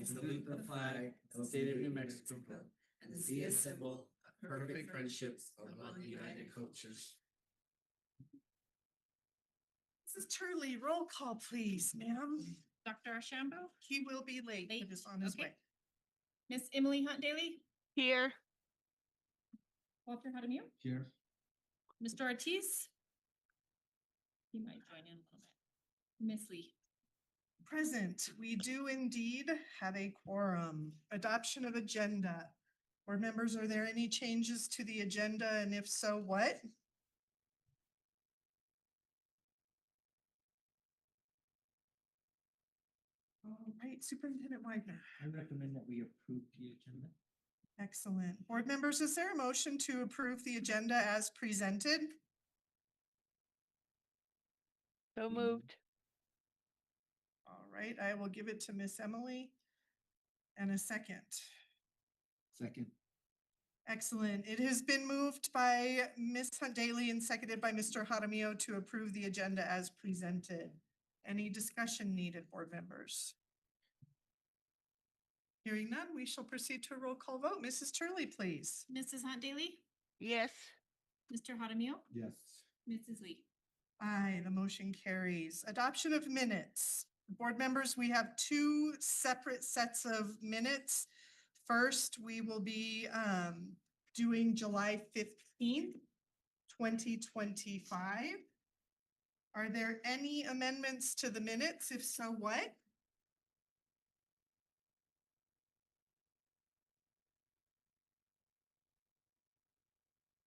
I salute the flag of the state of New Mexico and see a symbol of perfect friendships among united cultures. Mrs. Turley, roll call, please, ma'am. Dr. Ashambo, He will be late, Late, but is on his okay. way. Miss Emily Hunt Daly, Here. Walter Hadamio, Here. Mr. Ortiz. He might join in a little bit. Miss Lee. Present, we do indeed have a quorum. Adoption of agenda. Board members, are there any changes to the agenda? And if so, what? All right, Superintendent Widener. I recommend that we approve the agenda. Excellent. Board members, is there a motion to approve the agenda as presented? So moved. All right, I will give it to Miss Emily. And a second. Second. Excellent. It has been moved by Ms. Hunt Daly and seconded by Mr. Hadamio to approve the agenda as presented. Any discussion needed, board members? Hearing none, we shall proceed to a roll call vote. Mrs. Turley, please. Mrs. Hunt Daly, Yes. Mr. Hadamio, Yes. Mrs. Lee. Aye, the motion carries. Adoption of minutes. Board members, we have two separate sets of minutes. First, we will be doing July 15th, 2025. Are there any amendments to the minutes? If so, what?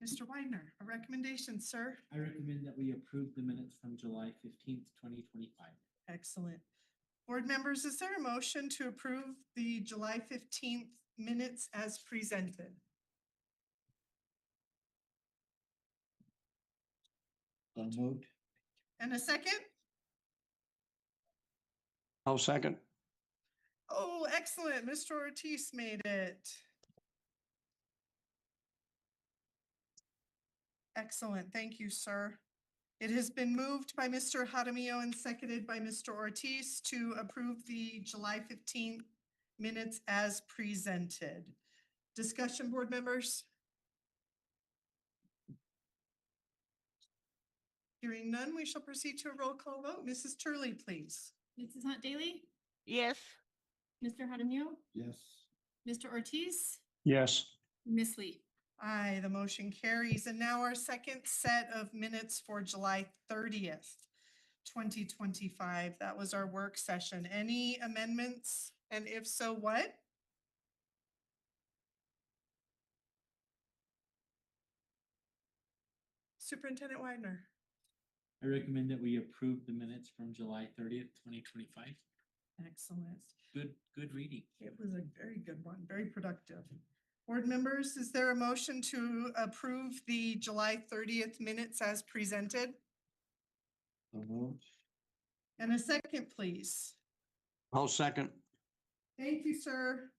Mr. Widener, a recommendation, sir. I recommend that we approve the minutes from July 15th, 2025. Excellent. Board members, is there a motion to approve the July 15th minutes as presented? So moved. And a second? I'll second. Oh, excellent. Mr. Ortiz made it. Excellent. Thank you, sir. It has been moved by Mr. Hadamio and seconded by Mr. Ortiz to approve the July 15th minutes as presented. Discussion, board members? Hearing none, we shall proceed to a roll call vote. Mrs. Turley, please. Mrs. Hunt Daly, Yes. Mr. Hadamio, Yes. Mr. Ortiz, Yes. Miss Lee. Aye, the motion carries. And now our second set of minutes for July 30th, 2025. That was our work session. Any amendments? And if so, what? Superintendent Widener. I recommend that we approve the minutes from July 30th, 2025. Excellent. Good reading. It was a very good one, very productive. Board members, is there a motion to approve the July 30th minutes as presented? So moved. And a second, please. I'll second. Thank you, sir.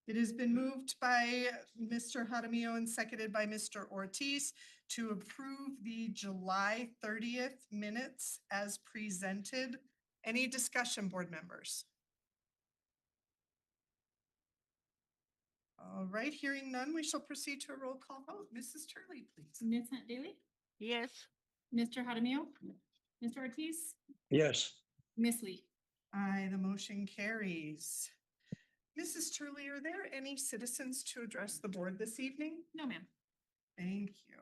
It has been moved by Mr. Hadamio and seconded by Mr. Ortiz to approve the July 30th minutes as presented. Any discussion, board members? All right, hearing none, we shall proceed to a roll call vote. Mrs. Turley, please. Miss Hunt Daly, Yes. Mr. Hadamio, Mr. Ortiz, Yes. Miss Lee. Aye, the motion carries. Mrs. Turley, are there any citizens to address the board this evening? No, ma'am. Thank you.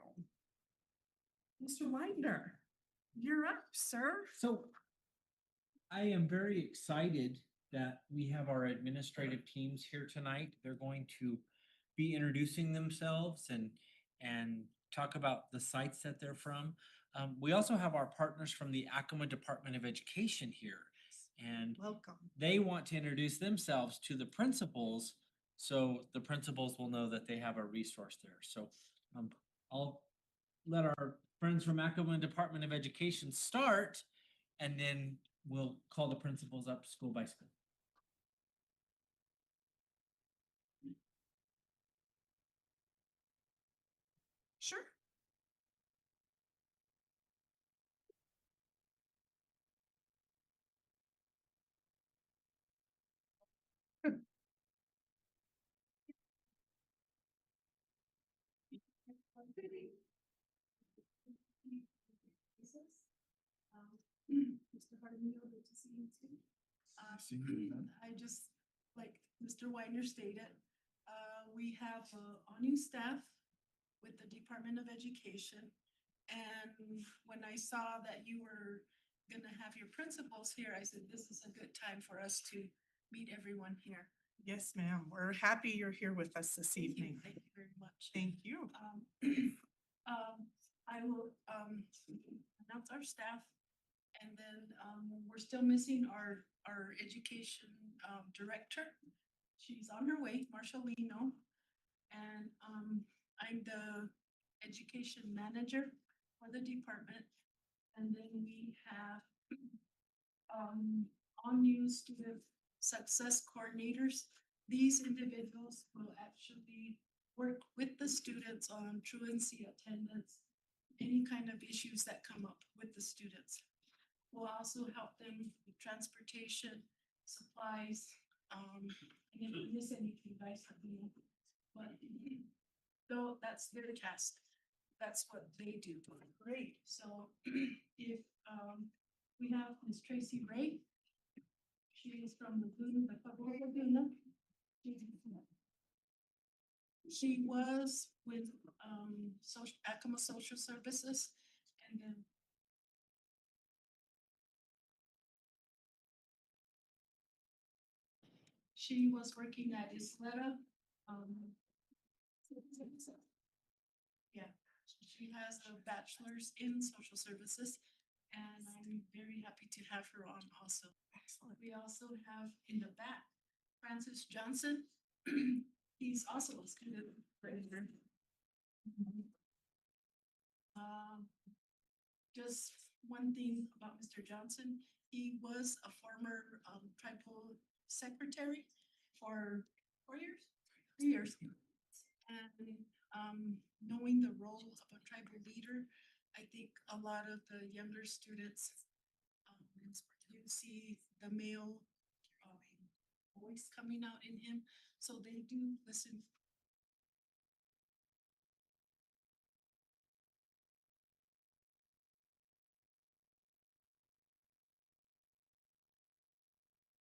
Mr. Widener, you're up, sir. So I am very excited that we have our administrative teams here tonight. They're going to be introducing themselves and talk about the sites that they're from. We also have our partners from the Acoma Department of Education here, and Welcome. they want to introduce themselves to the principals, so the principals will know that they have a resource there. So I'll let our friends from Acoma Department of Education start, and then we'll call the principals up school by school. Sure. Mr. Harding, good to see you too. I just, like Mr. Weidner stated, we have all new staff with the Department of Education. And when I saw that you were gonna have your principals here, I said, this is a good time for us to meet everyone here. Yes, ma'am. We're happy you're here with us this Thank you. evening. Thank you very much. Thank you. I will announce our staff. And then we're still missing our education director. She's on her way, Marcelino. And I'm the education manager for the department. And then we have all new student success coordinators. These individuals will actually work with the students on truancy, attendance, any kind of issues that come up with the students. We'll also help them with transportation, supplies, and if we miss anything, guys, let me know. But though that's their task, that's what they do. Great. So if we have Miss Tracy Ray. She is from Laguna, the Pueblo Laguna. She was with Acoma Social Services, and then she was working at Isleta. Yeah, she has a bachelor's in social services, and I'm very happy to have her on also. Excellent. We also have in the back, Francis Johnson. He's also a student. Just one thing about Mr. Johnson, he was a former tribal secretary for 4 years, 3 years. And knowing the role of a tribal leader, I think a lot of the younger students, you see the male voice coming out in him, so they do listen.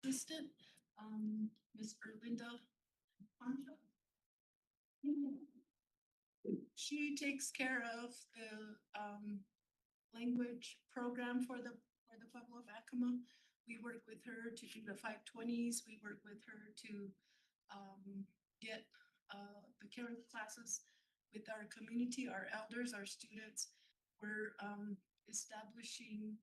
Assistant, Miss Erlinda Poncho. She takes care of the language program for the Pueblo of Acoma. We work with her to do the 520s. We work with her to get the caring classes with our community, our elders, our students. We're establishing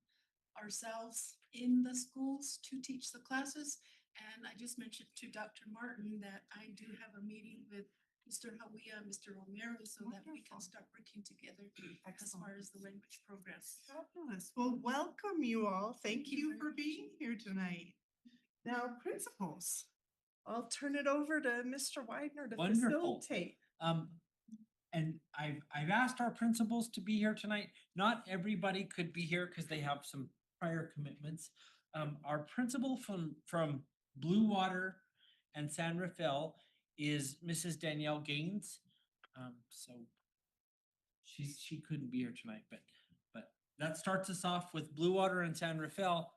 ourselves in the schools to teach the classes. And I just mentioned to Dr. Martin that I do have a meeting with Mr. Hawia, Mr. Romero, so that we can Wonderful. start working together as Excellent. far as the language programs. Fabulous. Well, welcome you all. Thank you you very for much. being here tonight. Now, principals, I'll turn it over to Mr. Widener to Wonderful. facilitate. And I've asked our principals to be here tonight. Not everybody could be here because they have some prior commitments. Our principal from Blue Water and San Rafael is Mrs. Danielle Gaines. So she couldn't be here tonight, but that starts us off with Blue Water and San Rafael.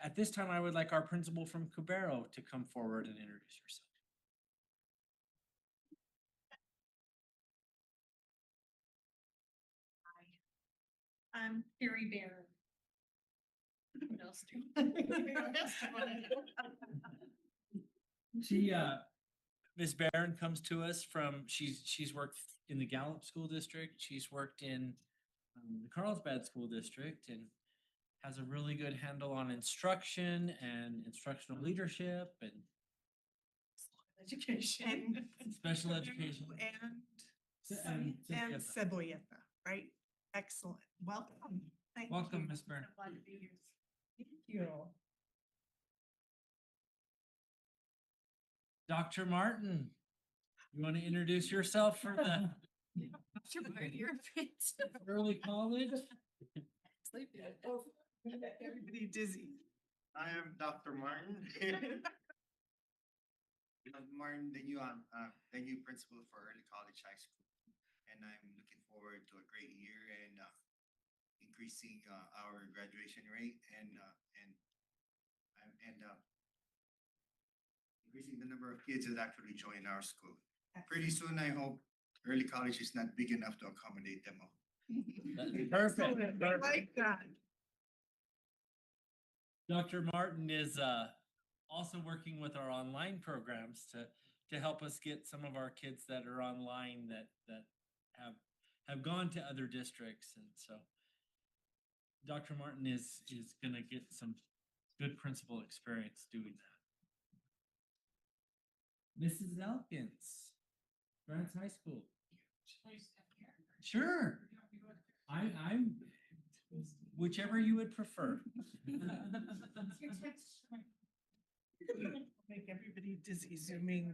At this time, I would like our principal from Cabero to come forward and introduce herself. I'm Carrie Bear. What else do? She, Ms. Barron comes to us from, she's worked in the Gallup School District. She's worked in the Carlsbad School District and has a really good handle on instruction and instructional leadership and Education. special education. And And Cibola, right? Excellent. Welcome. Thank welcome, you. Ms. Barron. I'm glad to be here. Thank you. Dr. Martin, you want to introduce yourself for the early college? Everybody dizzy. I am Dr. Martin. Martin, the new principal for Early College High School. And I'm looking forward to a great year and in increasing our graduation rate and increasing the number of kids that actually join our school. Pretty soon, I hope early college is not big enough to accommodate them all. Perfect. I like that. Dr. Martin is also working with our online programs to help us get some of our kids that are online that have gone to other districts. And so Dr. Martin is gonna get some good principal experience doing that. Mrs. Elkins, Grants High School. Sure. I'm whichever you would prefer. Make everybody dizzy zooming.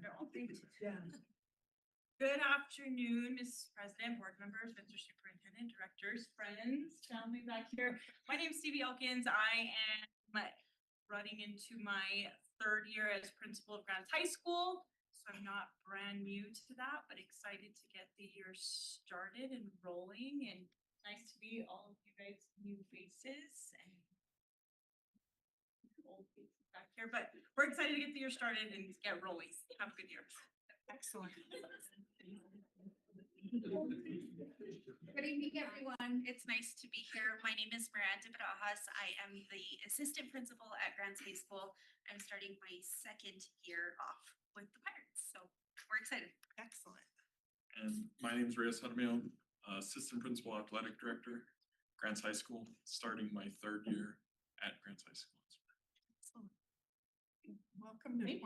Good afternoon, Mrs. President, board members, Mr. Superintendent, directors, friends, family back here. My name is Stevie Elkins. I am running into my third year as principal of Grants High School. So I'm not brand new to that, but excited to get the year started and rolling, and nice to meet all of you guys, new faces and old faces back here, but we're excited to get the year started and get rolling. Have a good year. Excellent. Good evening, everyone. It's nice to be here. My name is Miranda Barajas. I am the assistant principal at Grants High School. I'm starting my second year off with the Pirates, so we're excited. Excellent. And my name is Reyes Hadamio, Assistant Principal Athletic Director, Grants High School, starting my third year at Grants High School. Excellent. Welcome to 25-26.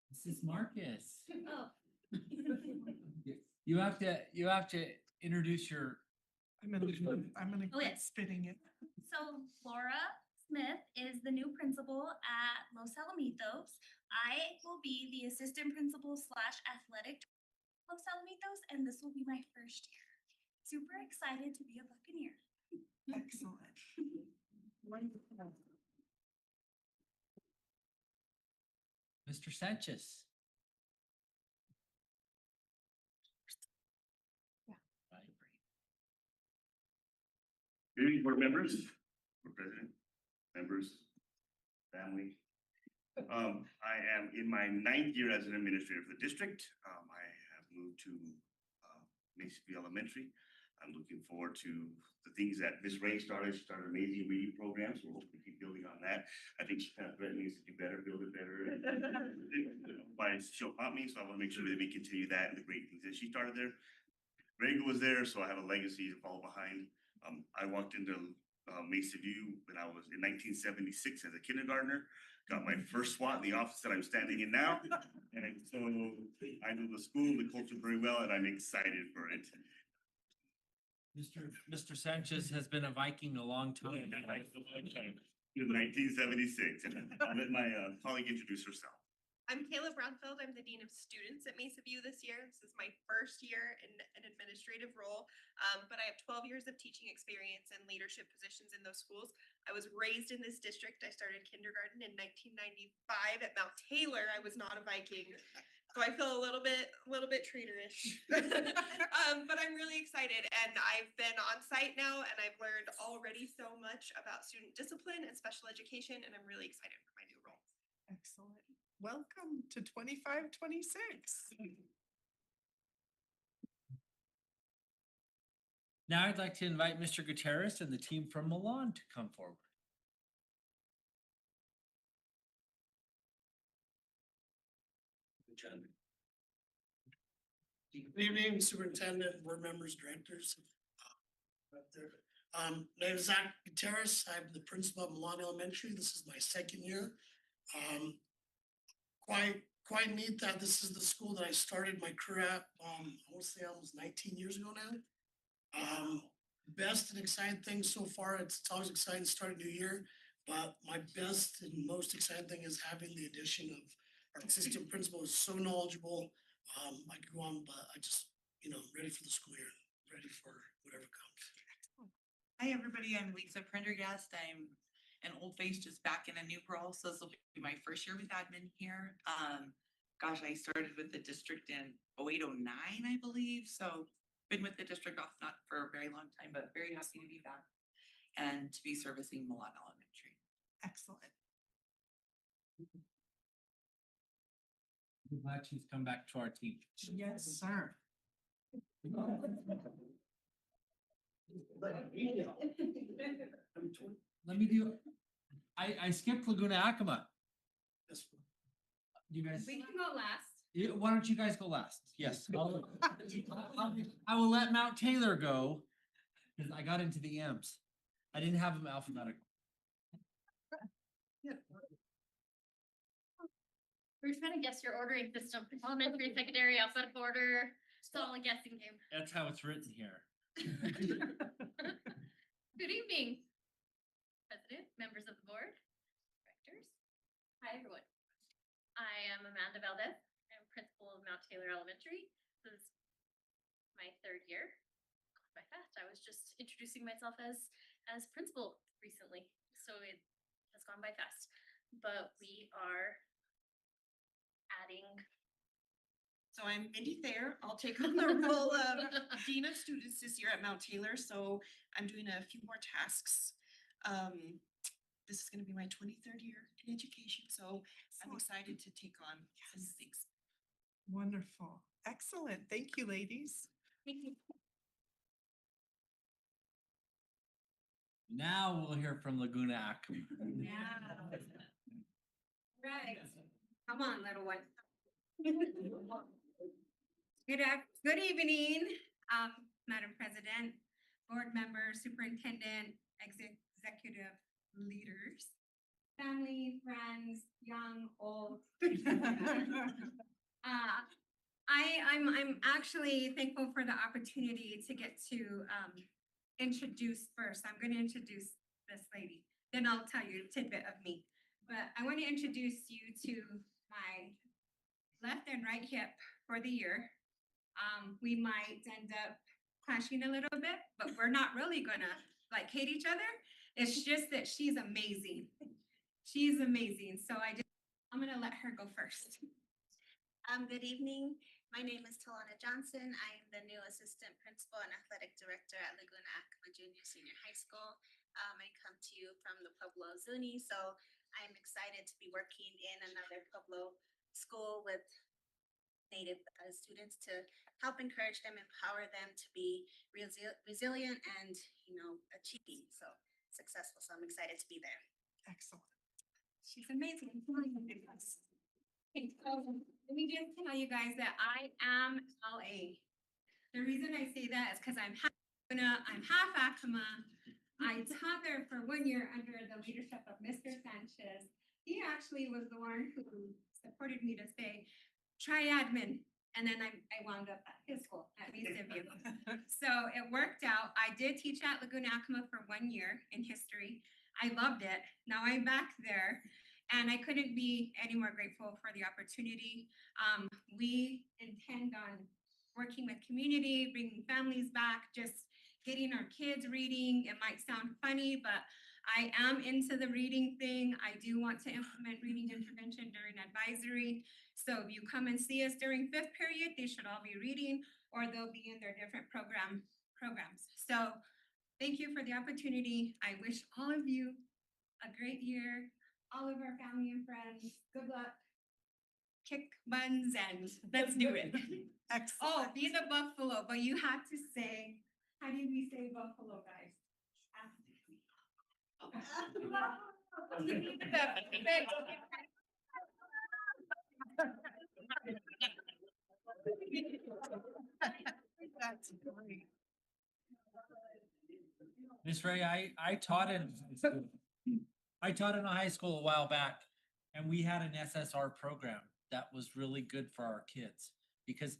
Mrs. Marcus. Oh. You have to introduce your. I'm gonna Oh, quit yes. spitting it. So Laura Smith is the new principal at Los Alamitos. I will be the assistant principal slash athletic director at Los Alamitos, and this will be my first year. Super excited to be a Buccaneer. Excellent. Wonderful. Mr. Sanchez. Good evening, board members, board president, members, family. I am in my 9th year as an administrator for the district. I have moved to Mason Elementary. I'm looking forward to the things that Ms. Ray started. She started an amazing reading program, so we'll hopefully keep building on that. I think she kind of threatened me to do better, build it better. But she'll prompt me, so I want to make sure that we continue that and the great things that she started there. Greg was there, so I have a legacy to follow behind. I walked into Mesa View when I was in 1976 as a kindergartner. Got my first SWAT in the office that I'm standing in now. And so I know the school, the culture very well, and I'm excited for it. Mr. Sanchez has been a Viking a long time. In 1976, and I'll let my colleague introduce herself. I'm Kayla Brownfield. I'm the Dean of Students at Mesa View this year. This is my first year in an administrative role, but I have 12 years of teaching experience and leadership positions in those schools. I was raised in this district. I started kindergarten in 1995 at Mount Taylor. I was not a Viking, so I feel a little bit traitorish. But I'm really excited, and I've been on site now, and I've learned already so much about student discipline and special education, and I'm really excited for my new role. Excellent. Welcome to 25-26. Now I'd like to invite Mr. Gutierrez and the team from Milan to come forward. Good evening, Superintendent, board members, directors. Name is Zach Gutierrez. I'm the principal of Milan Elementary. This is my second year. Quite neat that this is the school that I started my career at, I want to say almost 19 years ago now. Best and exciting thing so far, it's always exciting to start a new year, but my best and most exciting thing is having the addition of our assistant principal who's so knowledgeable. I could go on, but I just, ready for the school year, ready for whatever comes. Hi, everybody. I'm Lisa Prendergast. I'm an old face just back in a new role. So this will be my first year with admin here. gosh, I started with the district in 0809, I believe, so been with the district off not for a very long time, but very happy to be back and to be servicing Milan Elementary. Excellent. I'm glad she's come back to our team. Yes, sir. Let me do, I skipped Laguna Acoma. You guys, We can go last. why don't you guys go last? Yes. I will let Mount Taylor go, because I got into the M's. I didn't have them alphabetical. We're trying to guess your ordering system. Elementary, secondary, alphabetical order. It's all a guessing game. That's how it's written here. Good evening. President, members of the board, directors. Hi, everyone. I am Amanda Valdez. I'm principal of Mount Taylor Elementary. This is my third year. Gone by fast. I was just introducing myself as principal recently, so it has gone by fast. But we are adding. So I'm Mindy Thayer. I'll take on the role of Dean of Students this year at Mount Taylor. So I'm doing a few more tasks. This is gonna be my 23rd year in education, so I'm excited to take on some things. Wonderful. Excellent. Thank you, ladies. Now we'll hear from Laguna Acoma. Right. Come on, little one. Good evening, Madam President, board members, superintendent, executive leaders, family, friends, young, old. I'm actually thankful for the opportunity to get to introduce first. I'm going to introduce this lady, then I'll tell you a tidbit of me. But I want to introduce you to my left and right hip for the year. We might end up clashing a little bit, but we're not really gonna like hate each other. It's just that she's amazing. She's amazing. So I'm gonna let her go first. Good evening. My name is Talana Johnson. I am the new assistant principal and athletic director at Laguna Acoma Junior Senior High School. I come to you from the Pueblo Zuni, so I'm excited to be working in another Pueblo school with Native students to help encourage them, empower them to be resilient and, achieving, so successful. So I'm excited to be there. Excellent. She's amazing. Okay, so let me just tell you guys that I am LA. The reason I say that is because I'm half Acoma. I taught there for 1 year under the leadership of Mr. Sanchez. He actually was the one who supported me to say, try admin. And then I wound up at his school at Mesa View. So it worked out. I did teach at Laguna Acoma for 1 year in history. I loved it. Now I'm back there. And I couldn't be any more grateful for the opportunity. We intend on working with community, bringing families back, just getting our kids reading. It might sound funny, but I am into the reading thing. I do want to implement reading intervention during advisory. So if you come and see us during 5th period, they should all be reading or they'll be in their different programs. So thank you for the opportunity. I wish all of you a great year. All of our family and friends, good luck. Kick buns and let's do it. Excellent. Oh, be the buffalo, but you have to say, how do we say buffalo, guys? That's great. Miss Ray, I taught in a high school a while back, and we had an SSR program that was really good for our kids because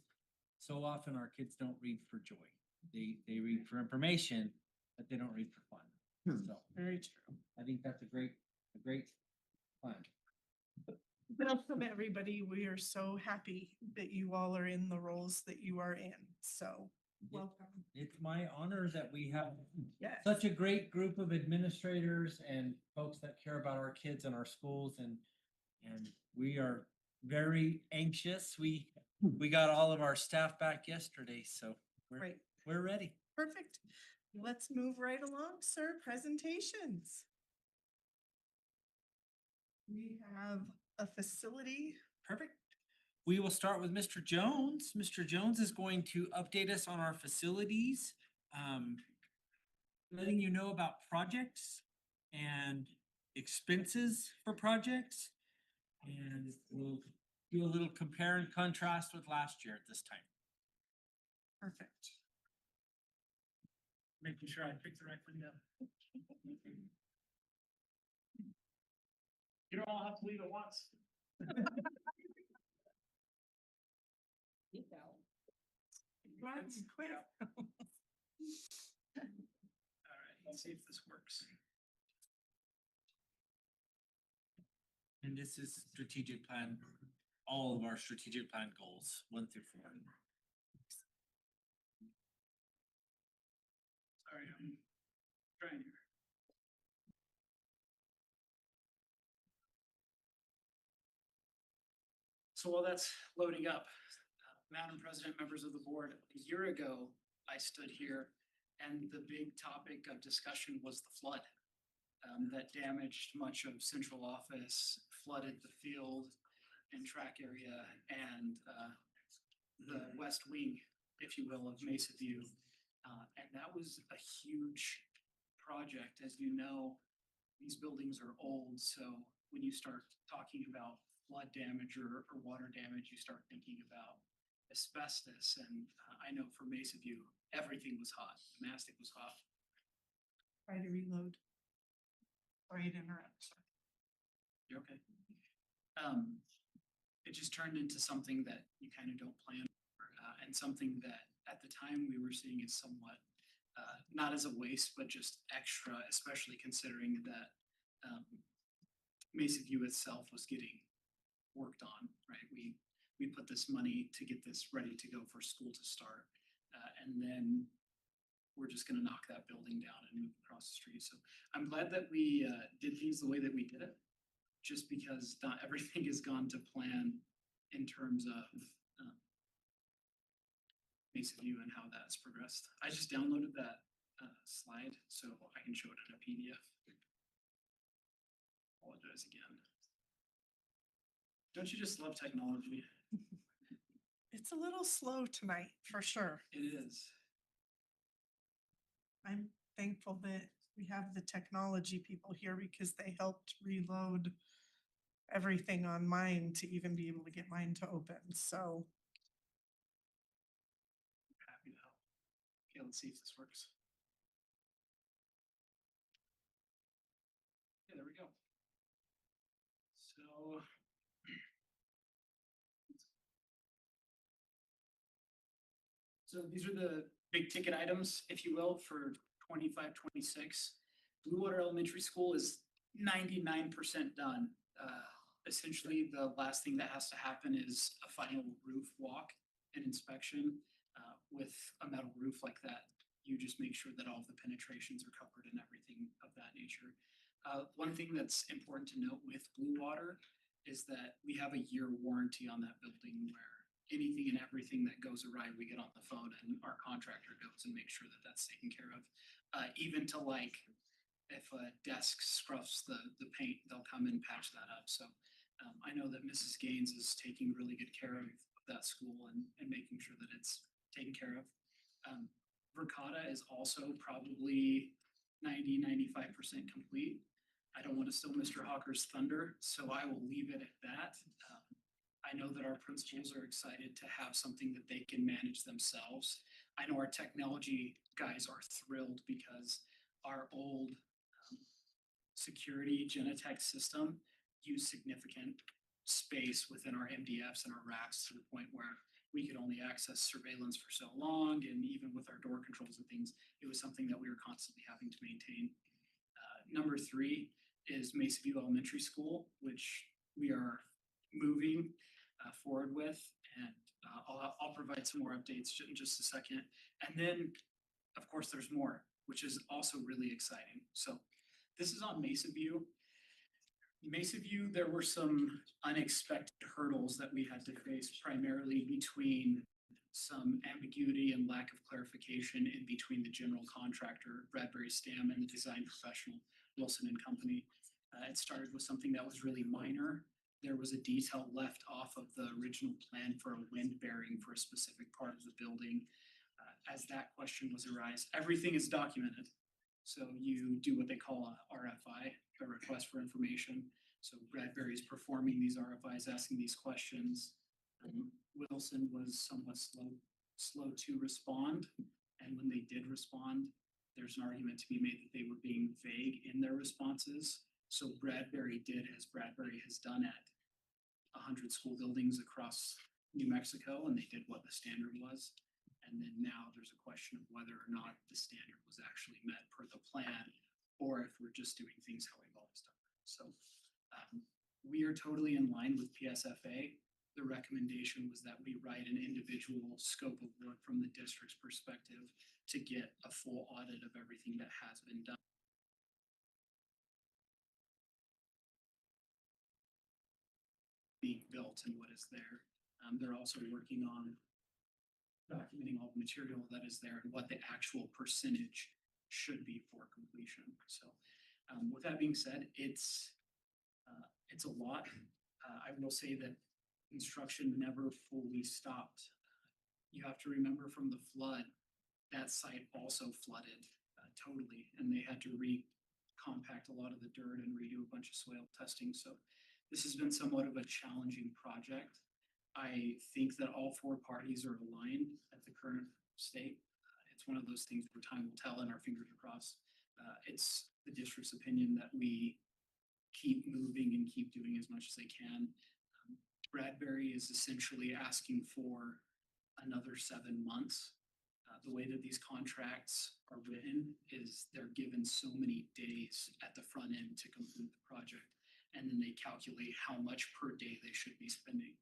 so often our kids don't read for joy. They read for information, but they don't read for fun. So Very true. I think that's a great plan. Welcome, everybody. We are so happy that you all are in the roles that you are in. So welcome. It's my honor that we have Yes. such a great group of administrators and folks that care about our kids and our schools, and we are very anxious. We got all of our staff back yesterday, so Right. we're ready. Perfect. Let's move right along, sir. Presentations. We have a facility. Perfect. We will start with Mr. Jones. Mr. Jones is going to update us on our facilities, letting you know about projects and expenses for projects. And we'll do a little compare and contrast with last year at this time. Perfect. Making sure I pick the right window. You don't all have to leave at once. That's quick. All right, let's see if this works. And this is strategic plan, all of our strategic plan goals, 1 through 4. Sorry, I'm trying here. So while that's loading up, Madam President, members of the board, a year ago, I stood here and the big topic of discussion was the flood that damaged much of central office, flooded the field and track area and the west wing, if you will, of Mesa View. And that was a huge project. As you know, these buildings are old, so when you start talking about flood damage or water damage, you start thinking about asbestos. And I know for Mesa View, everything was hot. The mastic was hot. Try to reload. Sorry to interrupt. You're okay. It just turned into something that you kind of don't plan for, and something that at the time we were seeing as somewhat not as a waste, but just extra, especially considering that Mesa View itself was getting worked on, right? We put this money to get this ready to go for school to start, and then we're just going to knock that building down and move across the street. So I'm glad that we did things the way that we did it, just because not everything has gone to plan in terms of Mesa View and how that's progressed. I just downloaded that slide so I can show it in a PDF. Apologize again. Don't you just love technology? It's a little slow tonight, for sure. It is. I'm thankful that we have the technology people here because they helped reload everything on mine to even be able to get mine to open. So Happy to help. Okay, let's see if this works. Yeah, there we go. So these are the big ticket items, if you will, for 25-26. Blue Water Elementary School is 99% done. Essentially, the last thing that has to happen is a final roof walk and inspection. With a metal roof like that, you just make sure that all of the penetrations are covered and everything of that nature. One thing that's important to note with Blue Water is that we have a year warranty on that building where anything and everything that goes awry, we get on the phone and our contractor goes and makes sure that that's taken care of. Even to like, if a desk scruffs the paint, they'll come and patch that up. So I know that Mrs. Gaines is taking really good care of that school and making sure that it's taken care of. Verkada is also probably 90-95% complete. I don't want to steal Mr. Hawker's thunder, so I will leave it at that. I know that our principals are excited to have something that they can manage themselves. I know our technology guys are thrilled because our old security Genetech system used significant space within our MDFs and our racks to the point where we could only access surveillance for so long. And even with our door controls and things, it was something that we were constantly having to maintain. Number 3 is Mesa View Elementary School, which we are moving forward with. And I'll provide some more updates in just a second. And then, of course, there's more, which is also really exciting. So this is on Mesa View. Mesa View, there were some unexpected hurdles that we had to face primarily between some ambiguity and lack of clarification in between the general contractor, Bradbury Stam, and the design professional, Wilson and Company. It started with something that was really minor. There was a detail left off of the original plan for a wind bearing for a specific part of the building. As that question was arise, everything is documented. So you do what they call a RFI, a request for information. So Bradbury is performing these RFIs, asking these questions. Wilson was somewhat slow to respond. And when they did respond, there's an argument to be made that they were being vague in their responses. So Bradbury did as Bradbury has done at 100 school buildings across New Mexico, and they did what the standard was. And then now there's a question of whether or not the standard was actually met per the plan, or if we're just doing things how we've always done. So we are totally in line with PSFA. The recommendation was that we write an individual scope of work from the district's perspective to get a full audit of everything that has been done. Being built and what is there. They're also working on documenting all the material that is there and what the actual percentage should be for completion. So with that being said, it's a lot. I will say that construction never fully stopped. You have to remember from the flood, that site also flooded totally, and they had to compact a lot of the dirt and redo a bunch of soil testing. So this has been somewhat of a challenging project. I think that all four parties are aligned at the current state. It's one of those things where time will tell and our fingers are crossed. It's the district's opinion that we keep moving and keep doing as much as they can. Bradbury is essentially asking for another 7 months. The way that these contracts are written is they're given so many days at the front end to complete the project, and then they calculate how much per day they should be spending.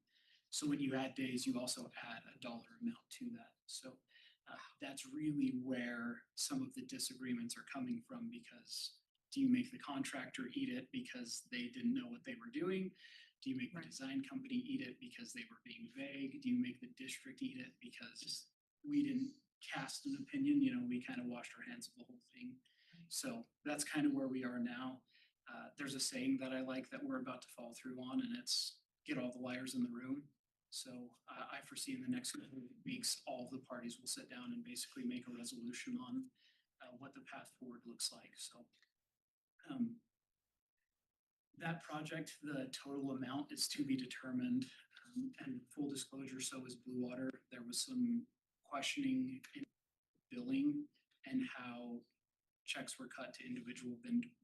So when you add days, you also add a dollar amount to that. So that's really where some of the disagreements are coming from, because do you make the contractor eat it because they didn't know what they were doing? Do you make the design company eat it because they were being vague? Do you make the district eat it because we didn't cast an opinion? You know, we kind of washed our hands of the whole thing. So that's kind of where we are now. There's a saying that I like that we're about to follow through on, and it's get all the liars in the room. So I foresee in the next couple of weeks, all of the parties will sit down and basically make a resolution on what the path forward looks like. So that project, the total amount is to be determined. And full disclosure, so is Blue Water. There was some questioning in billing and how checks were cut to individual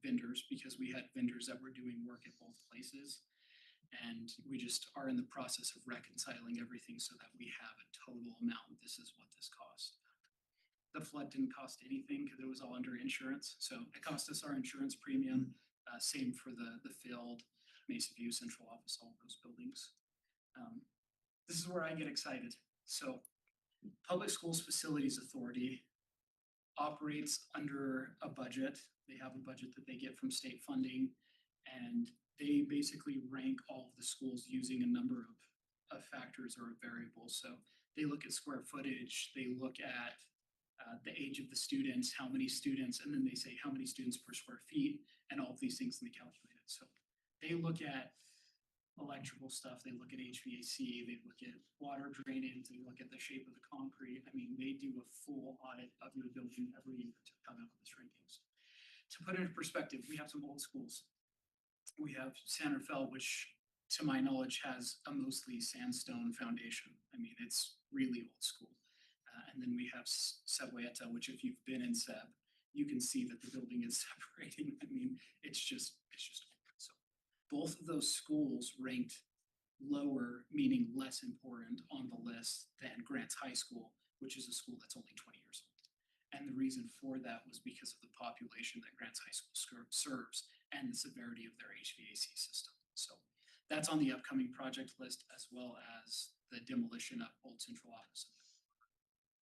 vendors, because we had vendors that were doing work at both places. And we just are in the process of reconciling everything so that we have a total amount. This is what this cost. The flood didn't cost anything because it was all under insurance. So it cost us our insurance premium. Same for the field, Mesa View, central office, all of those buildings. This is where I get excited. So Public Schools Facilities Authority operates under a budget. They have a budget that they get from state funding, and they basically rank all of the schools using a number of factors or variables. So they look at square footage, they look at the age of the students, how many students, and then they say how many students per square feet, and all of these things, and they calculate it. So they look at electrical stuff, they look at HVAC, they look at water drainage, they look at the shape of the concrete. I mean, they do a full audit of your building every year to come out with this rankings. To put it in perspective, we have some old schools. We have San Rafael, which to my knowledge has a mostly sandstone foundation. I mean, it's really old school. And then we have Cebueta, which if you've been in Ceb, you can see that the building is separating. I mean, it's just so. Both of those schools ranked lower, meaning less important on the list than Grants High School, which is a school that's only 20 years old. And the reason for that was because of the population that Grants High School serves and the severity of their HVAC system. So that's on the upcoming project list, as well as the demolition of Old Central Office.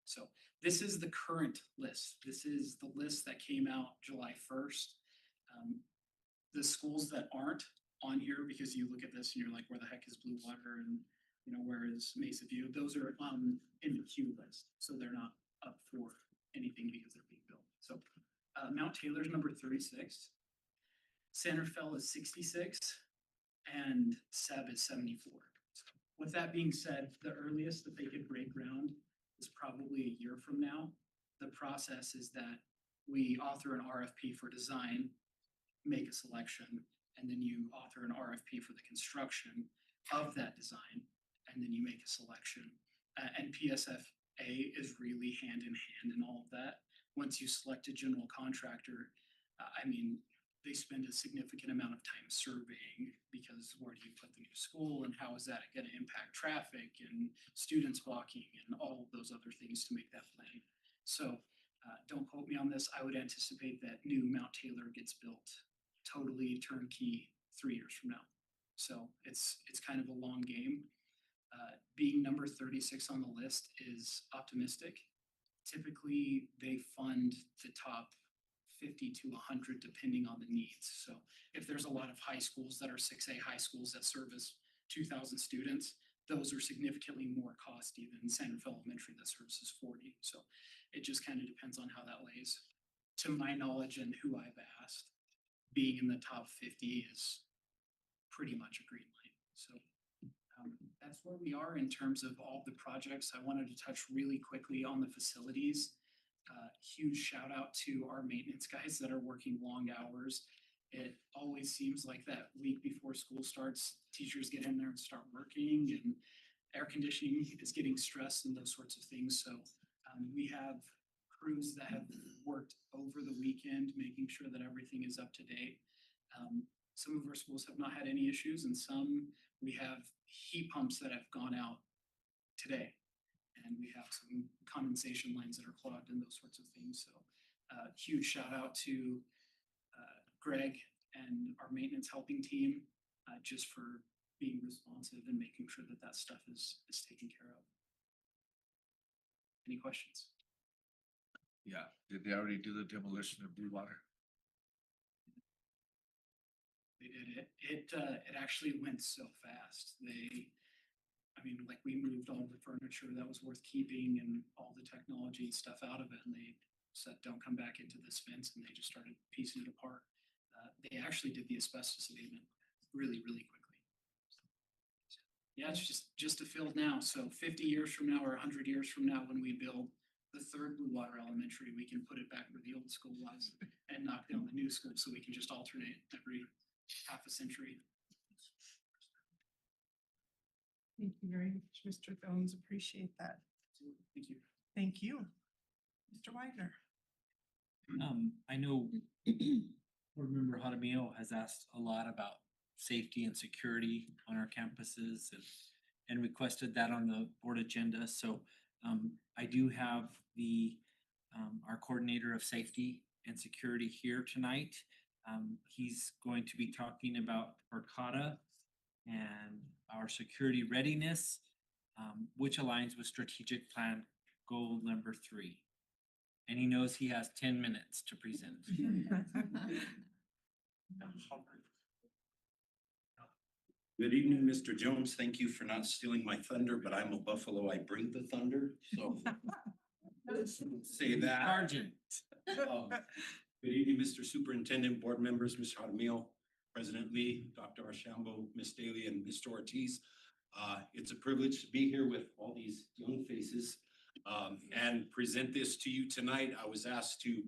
So this is the current list. This is the list that came out July 1st. The schools that aren't on here because you look at this and you're like, where the heck is Blue Water and, you know, where is Mesa View? Those are in the queue list, so they're not up for anything because they're being built. So Mount Taylor's number 36, Santa Fe is 66, and Seb is 74. So with that being said, the earliest that they could break ground is probably a year from now. The process is that we author an RFP for design, make a selection, and then you author an RFP for the construction of that design, and then you make a selection. And PSFA is really hand in hand in all of that. Once you select a general contractor, I mean, they spend a significant amount of time surveying because where do you put the new school and how is that going to impact traffic and students walking and all of those other things to make that plan. So don't quote me on this. I would anticipate that new Mount Taylor gets built totally turnkey 3 years from now. So it's kind of a long game. Being number 36 on the list is optimistic. Typically, they fund the top 50 to 100 depending on the needs. So if there's a lot of high schools that are 6A high schools that service 2,000 students, those are significantly more costly than Santa Fe Elementary that services 40. So it just kind of depends on how that lays. To my knowledge and who I've asked, being in the top 50 is pretty much a green light. So that's where we are in terms of all the projects. I wanted to touch really quickly on the facilities. Huge shout out to our maintenance guys that are working long hours. It always seems like that week before school starts, teachers get in there and start working, and air conditioning is getting stressed and those sorts of things. So we have crews that have worked over the weekend, making sure that everything is up to date. Some of our schools have not had any issues, and some we have heat pumps that have gone out today. And we have some condensation lines that are clogged and those sorts of things. So huge shout out to Greg and our maintenance helping team just for being responsive and making sure that that stuff is taken care of. Any questions? Yeah, did they already do the demolition of Blue Water? They did it. It actually went so fast. I mean, like we moved all the furniture that was worth keeping and all the technology and stuff out of it, and they said, don't come back into this fence, and they just started piecing it apart. They actually did the asbestos abatement really, really quickly. Yeah, it's just a field now. So 50 years from now or 100 years from now, when we build the third Blue Water Elementary, we can put it back where the old school was and knock down the new school, so we can just alternate every half a century. Thank you very much, Mr. Jones. Appreciate that. Thank you. Thank you. Mr. Wagner. I know Board Member Jaramillo has asked a lot about safety and security on our campuses and requested that on the board agenda. So I do have our coordinator of safety and security here tonight. He's going to be talking about Arcata and our security readiness, which aligns with strategic plan goal number 3. And he knows he has 10 minutes to present. Good evening, Mr. Jones. Thank you for not stealing my thunder, but I'm a buffalo. I bring the thunder, so say that. Sergeant. Good evening, Mr. Superintendent, board members, Mr. Jaramillo, President Lee, Dr. Archambault, Ms. Daly, and Mr. Ortiz. It's a privilege to be here with all these young faces and present this to you tonight. I was asked to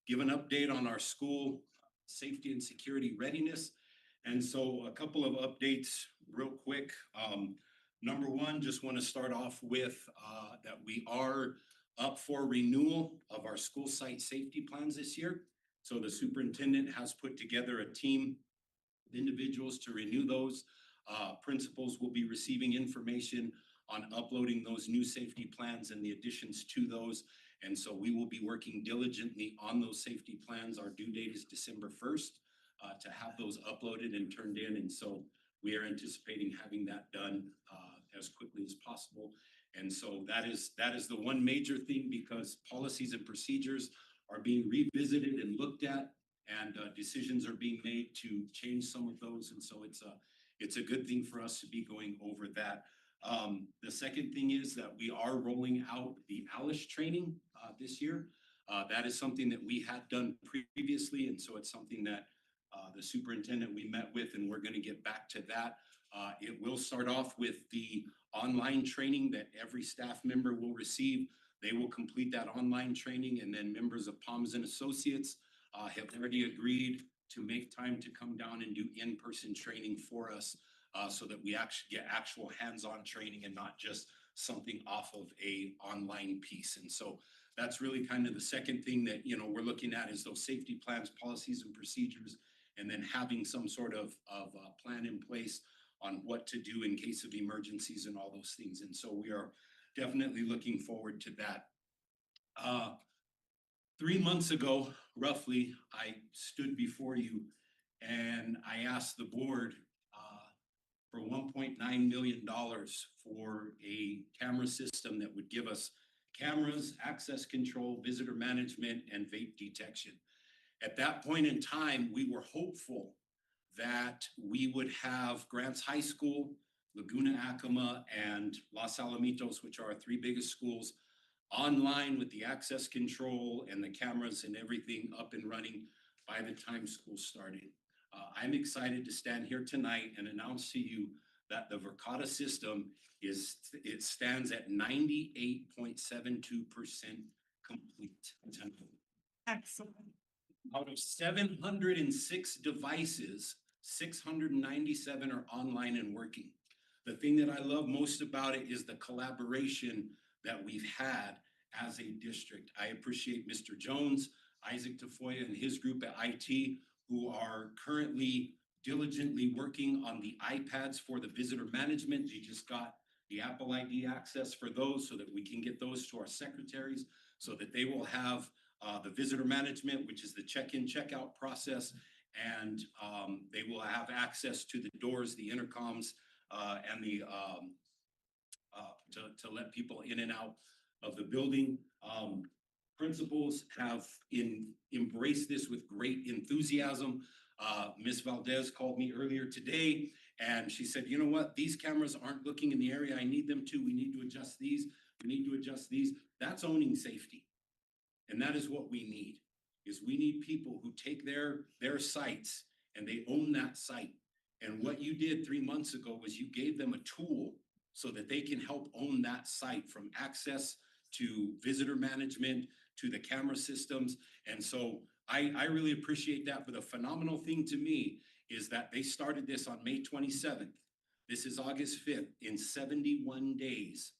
give an update on our school safety and security readiness. And so a couple of updates real quick. Number one, just want to start off with that we are up for renewal of our school site safety plans this year. So the superintendent has put together a team of individuals to renew those. Principals will be receiving information on uploading those new safety plans and the additions to those. And so we will be working diligently on those safety plans. Our due date is December 1st to have those uploaded and turned in. And so we are anticipating having that done as quickly as possible. And so that is the one major thing, because policies and procedures are being revisited and looked at. and decisions are being made to change some of those. And so it's a good thing for us to be going over that. The second thing is that we are rolling out the ALIS training this year. That is something that we had done previously, and so it's something that the superintendent we met with, and we're going to get back to that. It will start off with the online training that every staff member will receive. They will complete that online training, and then members of Palms and Associates have already agreed to make time to come down and do in-person training for us, so that we actually get actual hands-on training and not just something off of a online piece. And so that's really kind of the second thing that, you know, we're looking at is those safety plans, policies and procedures, and then having some sort of plan in place on what to do in case of emergencies and all those things. And so we are definitely looking forward to that. 3 months ago, roughly, I stood before you and I asked the board for $1.9 million for a camera system that would give us cameras, access control, visitor management, and vape detection. At that point in time, we were hopeful that we would have Grants High School, Laguna Acoma, and Los Alamitos, which are our 3 biggest schools, online with the access control and the cameras and everything up and running by the time school started. I'm excited to stand here tonight and announce to you that the Verkada system stands at 98.72% complete tonight. Excellent. Out of 706 devices, 697 are online and working. The thing that I love most about it is the collaboration that we've had as a district. I appreciate Mr. Jones, Isaac Tafoya, and his group at IT, who are currently diligently working on the iPads for the visitor management. They just got the Apple ID access for those so that we can get those to our secretaries so that they will have the visitor management, which is the check-in, check-out process, and they will have access to the doors, the intercoms, and the to let people in and out of the building. Principals have embraced this with great enthusiasm. Ms. Valdez called me earlier today and she said, you know what, these cameras aren't looking in the area I need them to. We need to adjust these. We need to adjust these. That's owning safety. And that is what we need, is we need people who take their sites and they own that site. And what you did 3 months ago was you gave them a tool so that they can help own that site, from access to visitor management to the camera systems. And so I really appreciate that. But the phenomenal thing to me is that they started this on May 27th. This is August 5th. In 71 days,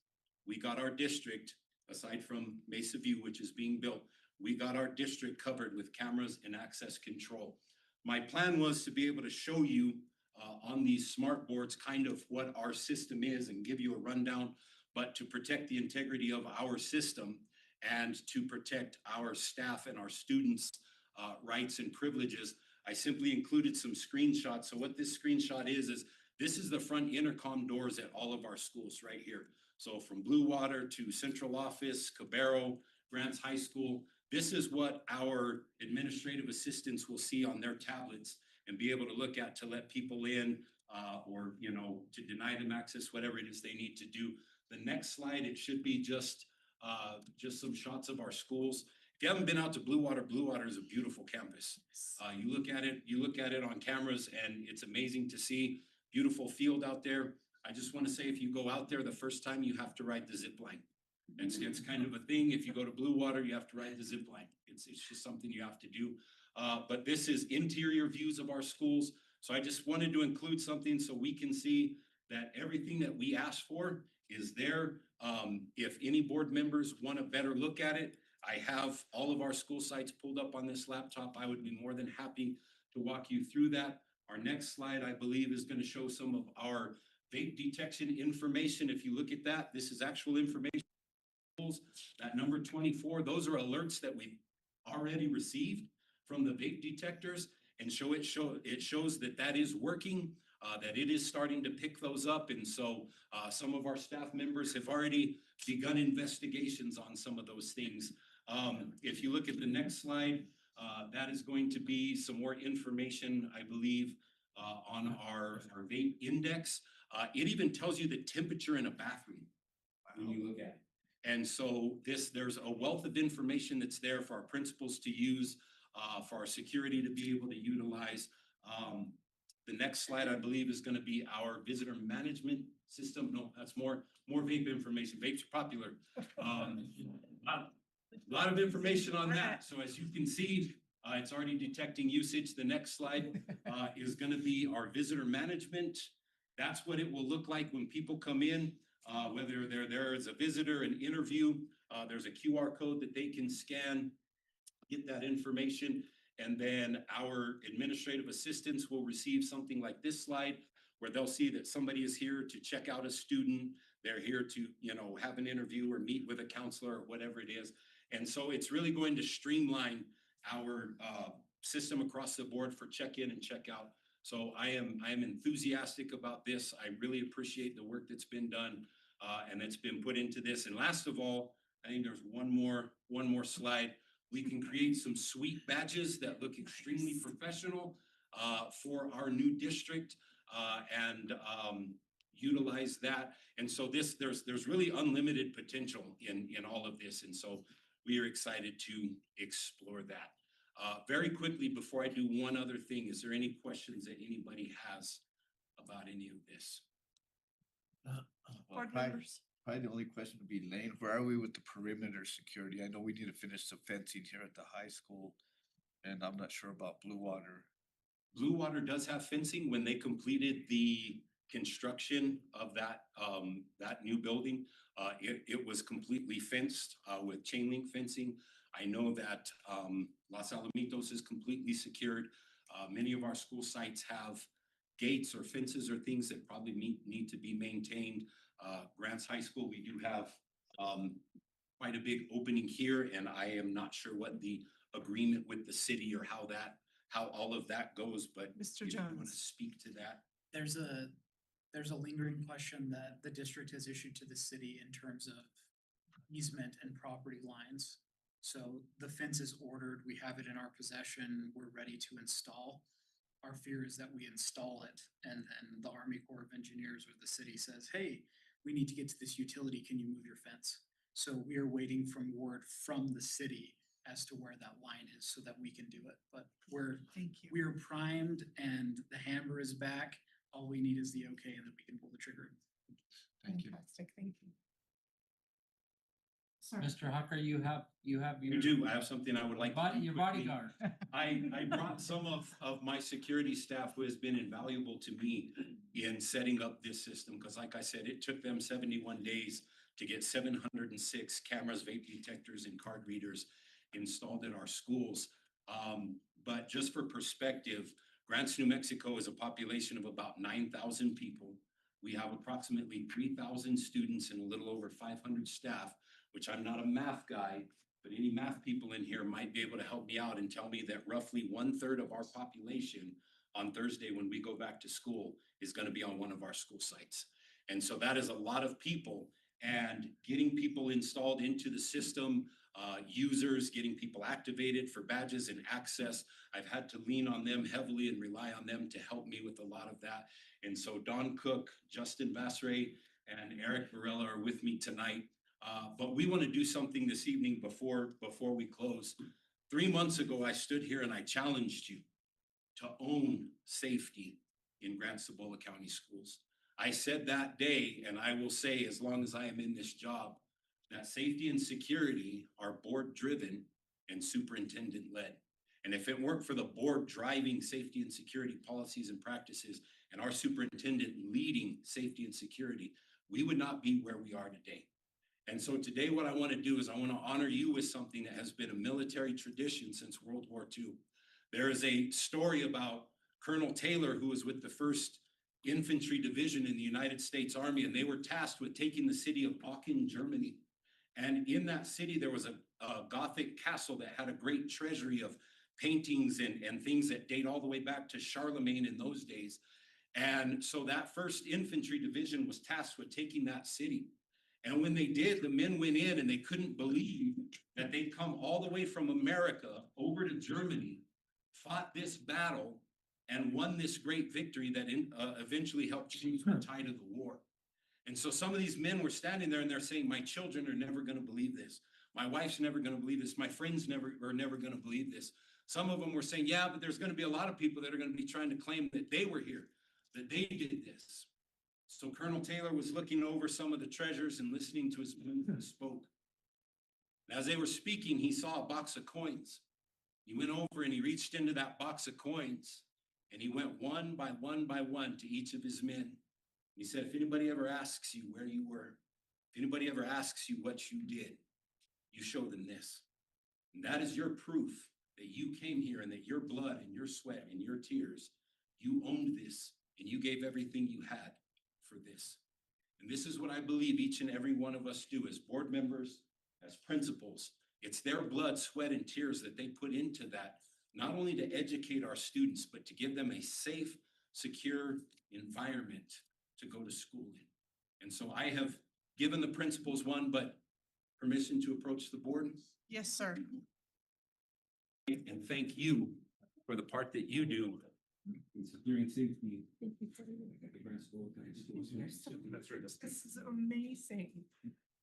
we got our district, aside from Mesa View, which is being built, we got our district covered with cameras and access control. My plan was to be able to show you on these smart boards kind of what our system is and give you a rundown, but to protect the integrity of our system and to protect our staff and our students' rights and privileges, I simply included some screenshots. So what this screenshot is this is the front intercom doors at all of our schools right here. So from Blue Water to Central Office, Cabero, Grants High School, this is what our administrative assistants will see on their tablets and be able to look at to let people in or, you know, to deny them access, whatever it is they need to do. The next slide, it should be just some shots of our schools. If you haven't been out to Blue Water is a beautiful campus. You look at it on cameras and it's amazing to see. Beautiful field out there. I just want to say, if you go out there the first time, you have to ride the zip line. It's kind of a thing. If you go to Blue Water, you have to ride the zip line. It's just something you have to do. But this is interior views of our schools. So I just wanted to include something so we can see that everything that we asked for is there. If any board members want a better look at it, I have all of our school sites pulled up on this laptop. I would be more than happy to walk you through that. Our next slide, I believe, is going to show some of our vape detection information. If you look at that, this is actual information. That number 24, those are alerts that we've already received from the vape detectors, and it shows that is working, that it is starting to pick those up. And so some of our staff members have already begun investigations on some of those things. If you look at the next slide, That is going to be some more information, I believe, on our vape index. It even tells you the temperature in a bathroom when you look at it. And so there's a wealth of information that's there for our principals to use, for our security to be able to utilize. The next slide, I believe, is going to be our visitor management system. No, that's more vape information. Vapes are popular. A lot of information on that. So as you can see, it's already detecting usage. The next slide is going to be our visitor management. That's what it will look like when people come in, whether they're there as a visitor, an interview. There's a QR code that they can scan, get that information. And then our administrative assistants will receive something like this slide where they'll see that somebody is here to check out a student. They're here to, have an interview or meet with a counselor or whatever it is. And so it's really going to streamline our system across the board for check-in and check-out. So I am enthusiastic about this. I really appreciate the work that's been done and that's been put into this. And last of all, I think there's one more slide. We can create some sweet badges that look extremely professional for our new district and utilize that. And so there's really unlimited potential in all of this. And so we are excited to explore that. Very quickly, before I do one other thing, is there any questions that anybody has about any of this? Board Probably members. the only question would be, Lane, where are we with the perimeter security? I know we need to finish some fencing here at the high school, and I'm not sure about Blue Water. Blue Water does have fencing. When they completed the construction of that new building, it was completely fenced with chain link fencing. I know that Los Alamitos is completely secured. Many of our school sites have gates or fences or things that probably need to be maintained. Grants High School, we do have quite a big opening here, and I am not sure what the agreement with the city or how all of that goes, but Mr. if you want to Jones. speak to that. There's a lingering question that the district has issued to the city in terms of easement and property lines. So the fence is ordered, we have it in our possession, we're ready to install. Our fear is that we install it and then the Army Corps of Engineers or the city says, hey, we need to get to this utility, can you move your fence? So we are waiting for word from the city as to where that line is so that we can do it. But we're primed and the hammer is back. All we need is the okay and then we can pull the trigger. Thank you. Fantastic, thank you. Mr. Hucker, you have You your. do, I have something I would like. to do Your quickly. bodyguard. I brought some of my security staff who has been invaluable to me in setting up this system, because like I said, it took them 71 days to get 706 cameras, vape detectors, and card readers installed in our schools. But just for perspective, Grants, New Mexico is a population of about 9,000 people. We have approximately 3,000 students and a little over 500 staff, which I'm not a math guy, but any math people in here might be able to help me out and tell me that roughly 1/3 of our population on Thursday when we go back to school is going to be on one of our school sites. And so that is a lot of people, and getting people installed into the system, users, getting people activated for badges and access. I've had to lean on them heavily and rely on them to help me with a lot of that. And so Don Cook, Justin Vassray, and Eric Varela are with me tonight. But we want to do something this evening before we close. 3 months ago, I stood here and I challenged you to own safety in Grants Cibola County Schools. I said that day, and I will say as long as I am in this job, that safety and security are board-driven and superintendent-led. And if it weren't for the board driving safety and security policies and practices and our superintendent leading safety and security, we would not be where we are today. And so today what I want to do is I want to honor you with something that has been a military tradition since World War II. There is a story about Colonel Taylor, who was with the 1st Infantry Division in the United States Army, and they were tasked with taking the city of Aachen, Germany. And in that city, there was a Gothic castle that had a great treasury of paintings and things that date all the way back to Charlemagne in those days. And so that 1st Infantry Division was tasked with taking that city. And when they did, the men went in and they couldn't believe that they'd come all the way from America over to Germany, fought this battle, and won this great victory that eventually helped change the tide of the war. And so some of these men were standing there and they're saying, my children are never going to believe this. My wife's never going to believe this. My friends are never going to believe this. Some of them were saying, yeah, but there's going to be a lot of people that are going to be trying to claim that they were here, that they did this. So Colonel Taylor was looking over some of the treasures and listening to his men who spoke. And as they were speaking, he saw a box of coins. He went over and he reached into that box of coins and he went one by one to each of his men. He said, if anybody ever asks you where you were, if anybody ever asks you what you did, you show them this. And that is your proof that you came here and that your blood and your sweat and your tears, you owned this and you gave everything you had for this. And this is what I believe each and every one of us do as board members, as principals. It's their blood, sweat, and tears that they put into that, not only to educate our students, but to give them a safe, secure environment to go to school in. And so I have given the principals one, but permission to approach the board. Yes, sir. And thank you for the part that you do in securing safety. This is amazing.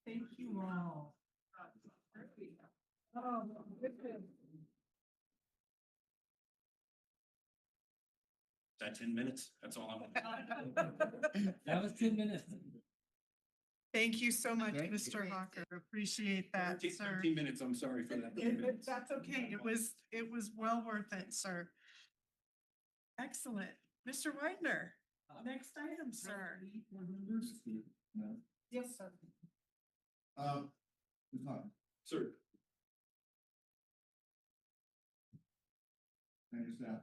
Thank you all. Oh, goodness. Is that 10 minutes? That's all I want. That was 10 minutes. Thank you so much, Thank you. Mr. Hawker. Appreciate that, sir. 13 minutes, I'm sorry for that. That's okay. It was well worth it, sir. Excellent. Mr. Widener, next item, sir. Yes, sir. Sir. Thank you, staff.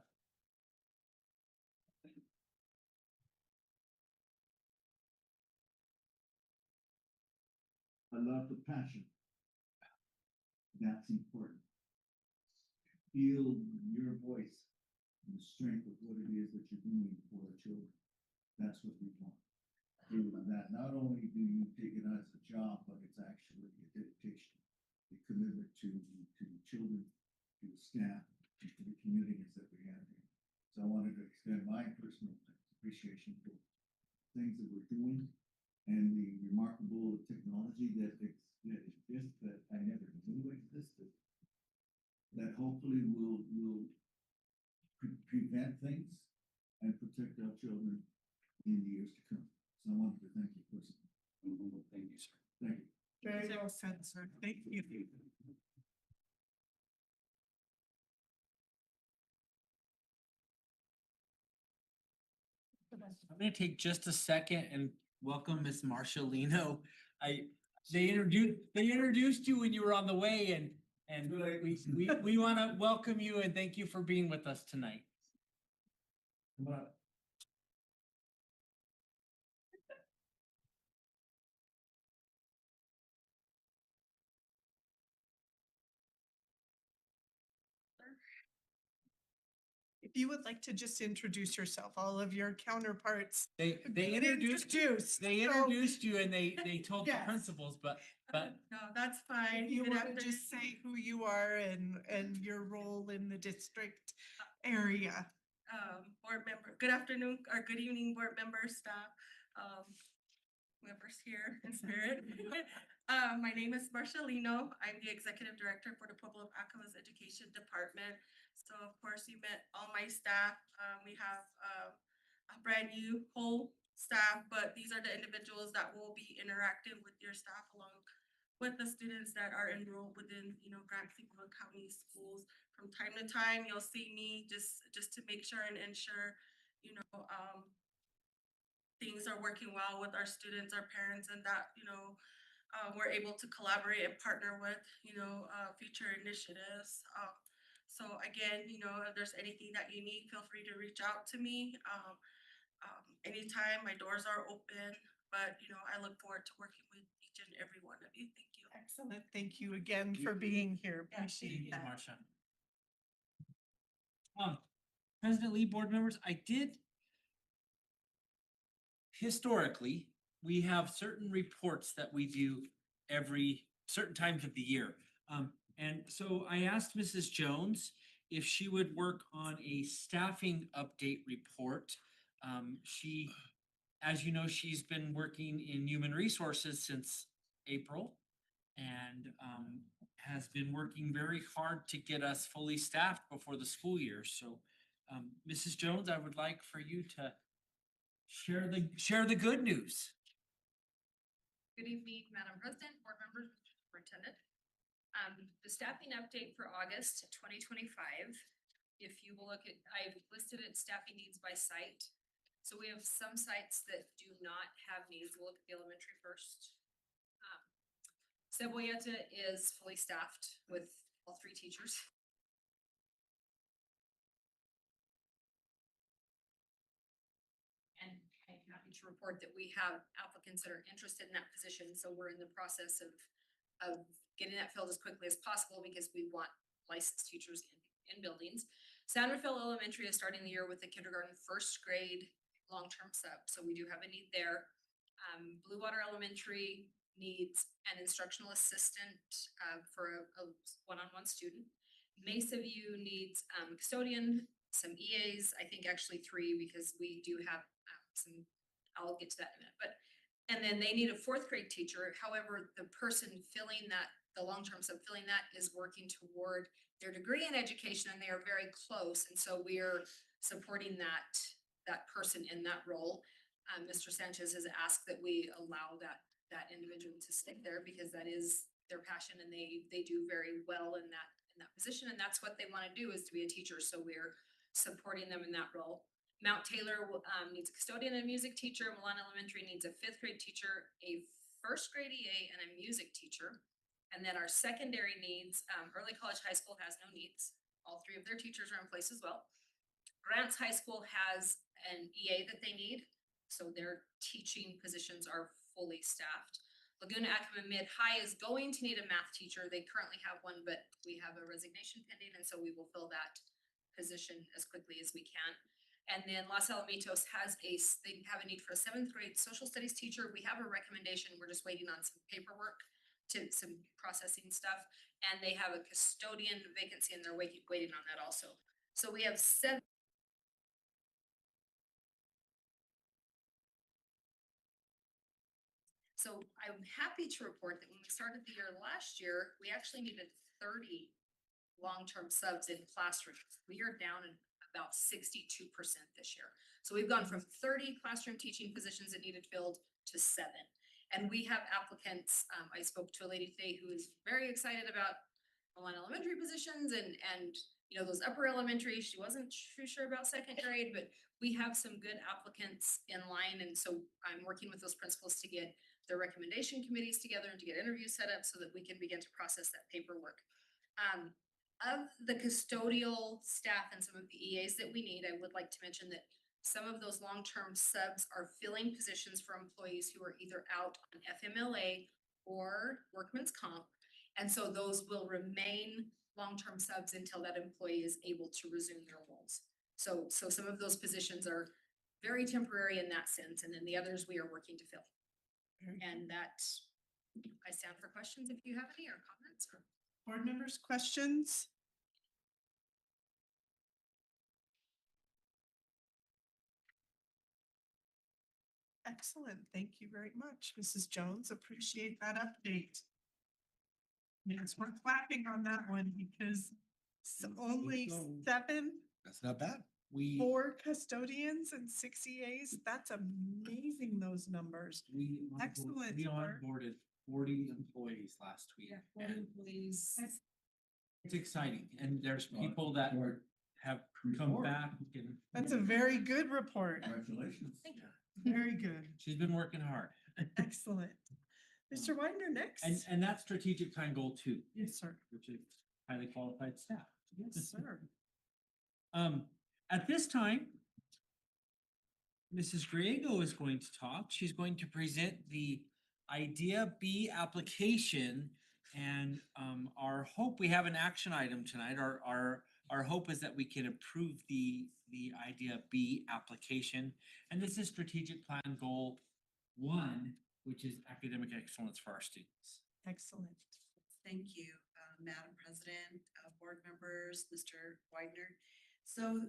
I love the passion. That's important. Feel your voice and the strength of what it is that you're doing for our children. That's what we want. That not only do you take it as a job, but it's actually a dedication, a commitment to the children, to the staff, and to the communities that we have here. So I wanted to extend my personal appreciation for things that we're doing and the remarkable technology that exists that I never knew existed. That hopefully will prevent things and protect our children in the years to come. So I wanted to thank you personally. Thank you, sir. Thank you. Very well said, sir. Thank you. I'm gonna take just a second and welcome Miss Marshallino. They introduced you when you were on the way and we want to welcome you and thank you for being with us tonight. Come on. If you would like to just introduce yourself, all of your counterparts. They introduced you and they told the Yes. principals, but No, that's fine. If you Good want to afternoon. just say who you are and your role in the district area. Board member, good afternoon or good evening, board members, staff, whoever's here in spirit. My name is Marshallino. I'm the executive director for the Pueblo Acavas Education Department. So of course you met all my staff. We have a brand new whole staff, but these are the individuals that will be interacting with your staff along with the students that are enrolled within, Grand Cibola County schools. From time to time, you'll see me just to make sure and ensure, things are working well with our students, our parents, and that, we're able to collaborate and partner with, future initiatives. So again, if there's anything that you need, feel free to reach out to me. Anytime, my doors are open, but, I look forward to working with each and every one of you. Thank you. Excellent. Thank you again for being here. Appreciate that. Marsha. President Lee, board members, I did historically, we have certain reports that we do every certain times of the year. And so I asked Mrs. Jones if she would work on a staffing update report. She, as you know, she's been working in human resources since April and has been working very hard to get us fully staffed before the school year. So Mrs. Jones, I would like for you to share the good news. Good evening, Madam President, board members, Mr. Superintendent. The staffing update for August 2025. If you will look at, I've listed it staffing needs by site. So we have some sites that do not have needs. We'll look at the elementary first. Cibola is fully staffed with all 3 teachers. And I'm happy to report that we have applicants that are interested in that position. So we're in the process of getting that filled as quickly as possible because we want licensed teachers in buildings. San Rafael Elementary is starting the year with the kindergarten first grade long-term sub. So we do have a need there. Blue Water Elementary needs an instructional assistant for a one-on-one student. Mesa View needs custodian, some EAs, I think actually 3 because we do have some, I'll get to that in a minute, but, and then they need a 4th grade teacher. However, the person filling that, the long-term sub filling that is working toward their degree in education and they are very close. And so we're supporting that person in that role. Mr. Sanchez has asked that we allow that individual to stick there because that is their passion and they do very well in that position. And that's what they want to do is to be a teacher. So we're supporting them in that role. Mount Taylor needs a custodian and a music teacher. Milan Elementary needs a 5th grade teacher, a 1st grade EA, and a music teacher. And then our secondary needs, Early College High School has no needs. All 3 of their teachers are in place as well. Grants High School has an EA that they need. So their teaching positions are fully staffed. Laguna Acoma Mid High is going to need a math teacher. They currently have one, but we have a resignation pending, and so we will fill that position as quickly as we can. And then Los Alamitos they have a need for a 7th grade social studies teacher. We have a recommendation. We're just waiting on some paperwork to some processing stuff. And they have a custodian vacancy and they're waiting on that also. So we have 7. So I'm happy to report that when we started the year last year, we actually needed 30 long-term subs in classrooms. We are down in about 62% this year. So we've gone from 30 classroom teaching positions that needed filled to 7. And we have applicants. I spoke to a lady today who is very excited about Milan Elementary positions and you know, those upper elementary. She wasn't too sure about 2nd grade, but we have some good applicants in line. And so I'm working with those principals to get their recommendation committees together and to get interviews set up so that we can begin to process that paperwork. Of the custodial staff and some of the EAs that we need, I would like to mention that some of those long-term subs are filling positions for employees who are either out on FMLA or workman's comp. And so those will remain long-term subs until that employee is able to resume their roles. So some of those positions are very temporary in that sense, and then the others we are working to fill. And that, I stand for questions if you have any or comments or. Board members, questions? Excellent. Thank you very much, Mrs. Jones. Appreciate that update. Yes, we're clapping on that one because it's only 7. That's not bad. 4 custodians and 6 EAs. That's amazing, those numbers. Excellent We work. onboarded 40 employees last week. Yeah, 40 and employees. It's exciting. And there's people that have come back and. That's a very good report. Congratulations. Thank you. Very good. She's been working hard. Excellent. Mr. Widener, next. And that's strategic plan goal 2. Yes, sir. Which is highly qualified staff. Yes, sir. At this time, Mrs. Griego is going to talk. She's going to present the Idea B application. And our hope, we have an action item tonight. Our hope is that we can approve the Idea B application. And this is strategic plan goal one, which is academic excellence for our students. Excellent. Thank you, Madam President, board members, Mr. Widener. So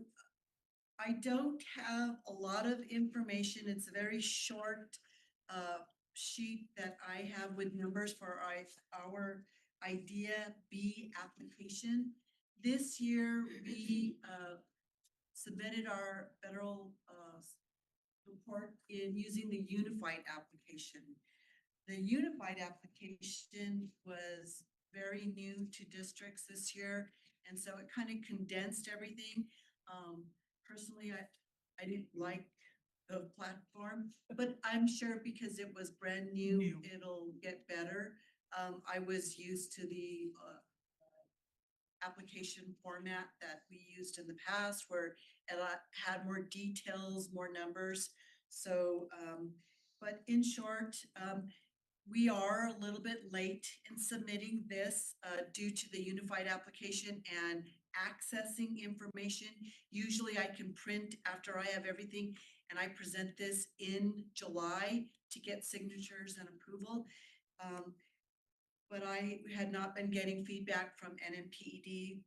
I don't have a lot of information. It's a very short sheet that I have with numbers for our Idea B application. This year, we submitted our federal report in using the unified application. The unified application was very new to districts this year, and so it kind of condensed everything. Personally, I didn't like the platform, but I'm sure because it was brand new, it'll get better. I was used to the application format that we used in the past where it had more details, more numbers. So, but in short, we are a little bit late in submitting this due to the unified application and accessing information. Usually I can print after I have everything and I present this in July to get signatures and approval. But I had not been getting feedback from NMPED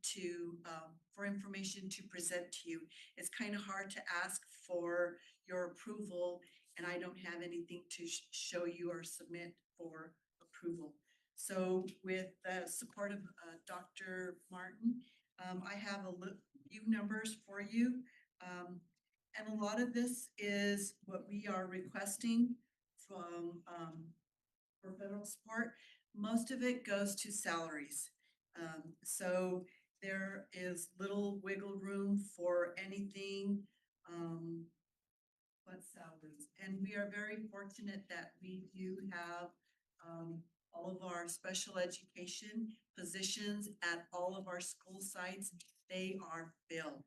for information to present to you. It's kind of hard to ask for your approval and I don't have anything to show you or submit for approval. So with the support of Dr. Martin, I have a few numbers for you. And a lot of this is what we are requesting from for federal support. Most of it goes to salaries. So there is little wiggle room for anything but salaries. And we are very fortunate that we do have all of our special education positions at all of our school sites. They are filled.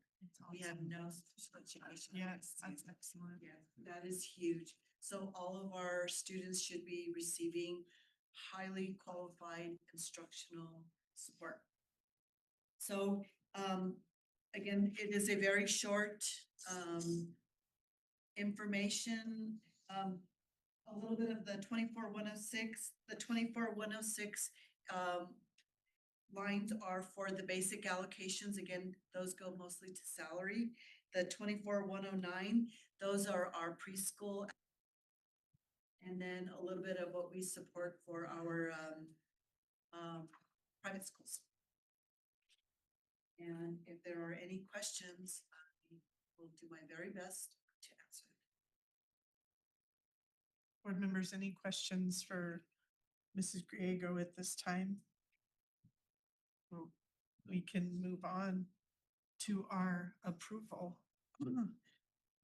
We have no special education. Yes, that's excellent. Yeah, that is huge. So all of our students should be receiving highly qualified instructional support. So again, it is a very short information. A little bit of the 24-106. The 24-106 lines are for the basic allocations. Again, those go mostly to salary. The 24-109, those are our preschool. And then a little bit of what we support for our private schools. And if there are any questions, I will do my very best to answer. Board members, any questions for Mrs. Griego at this time? Well, we can move on to our approval.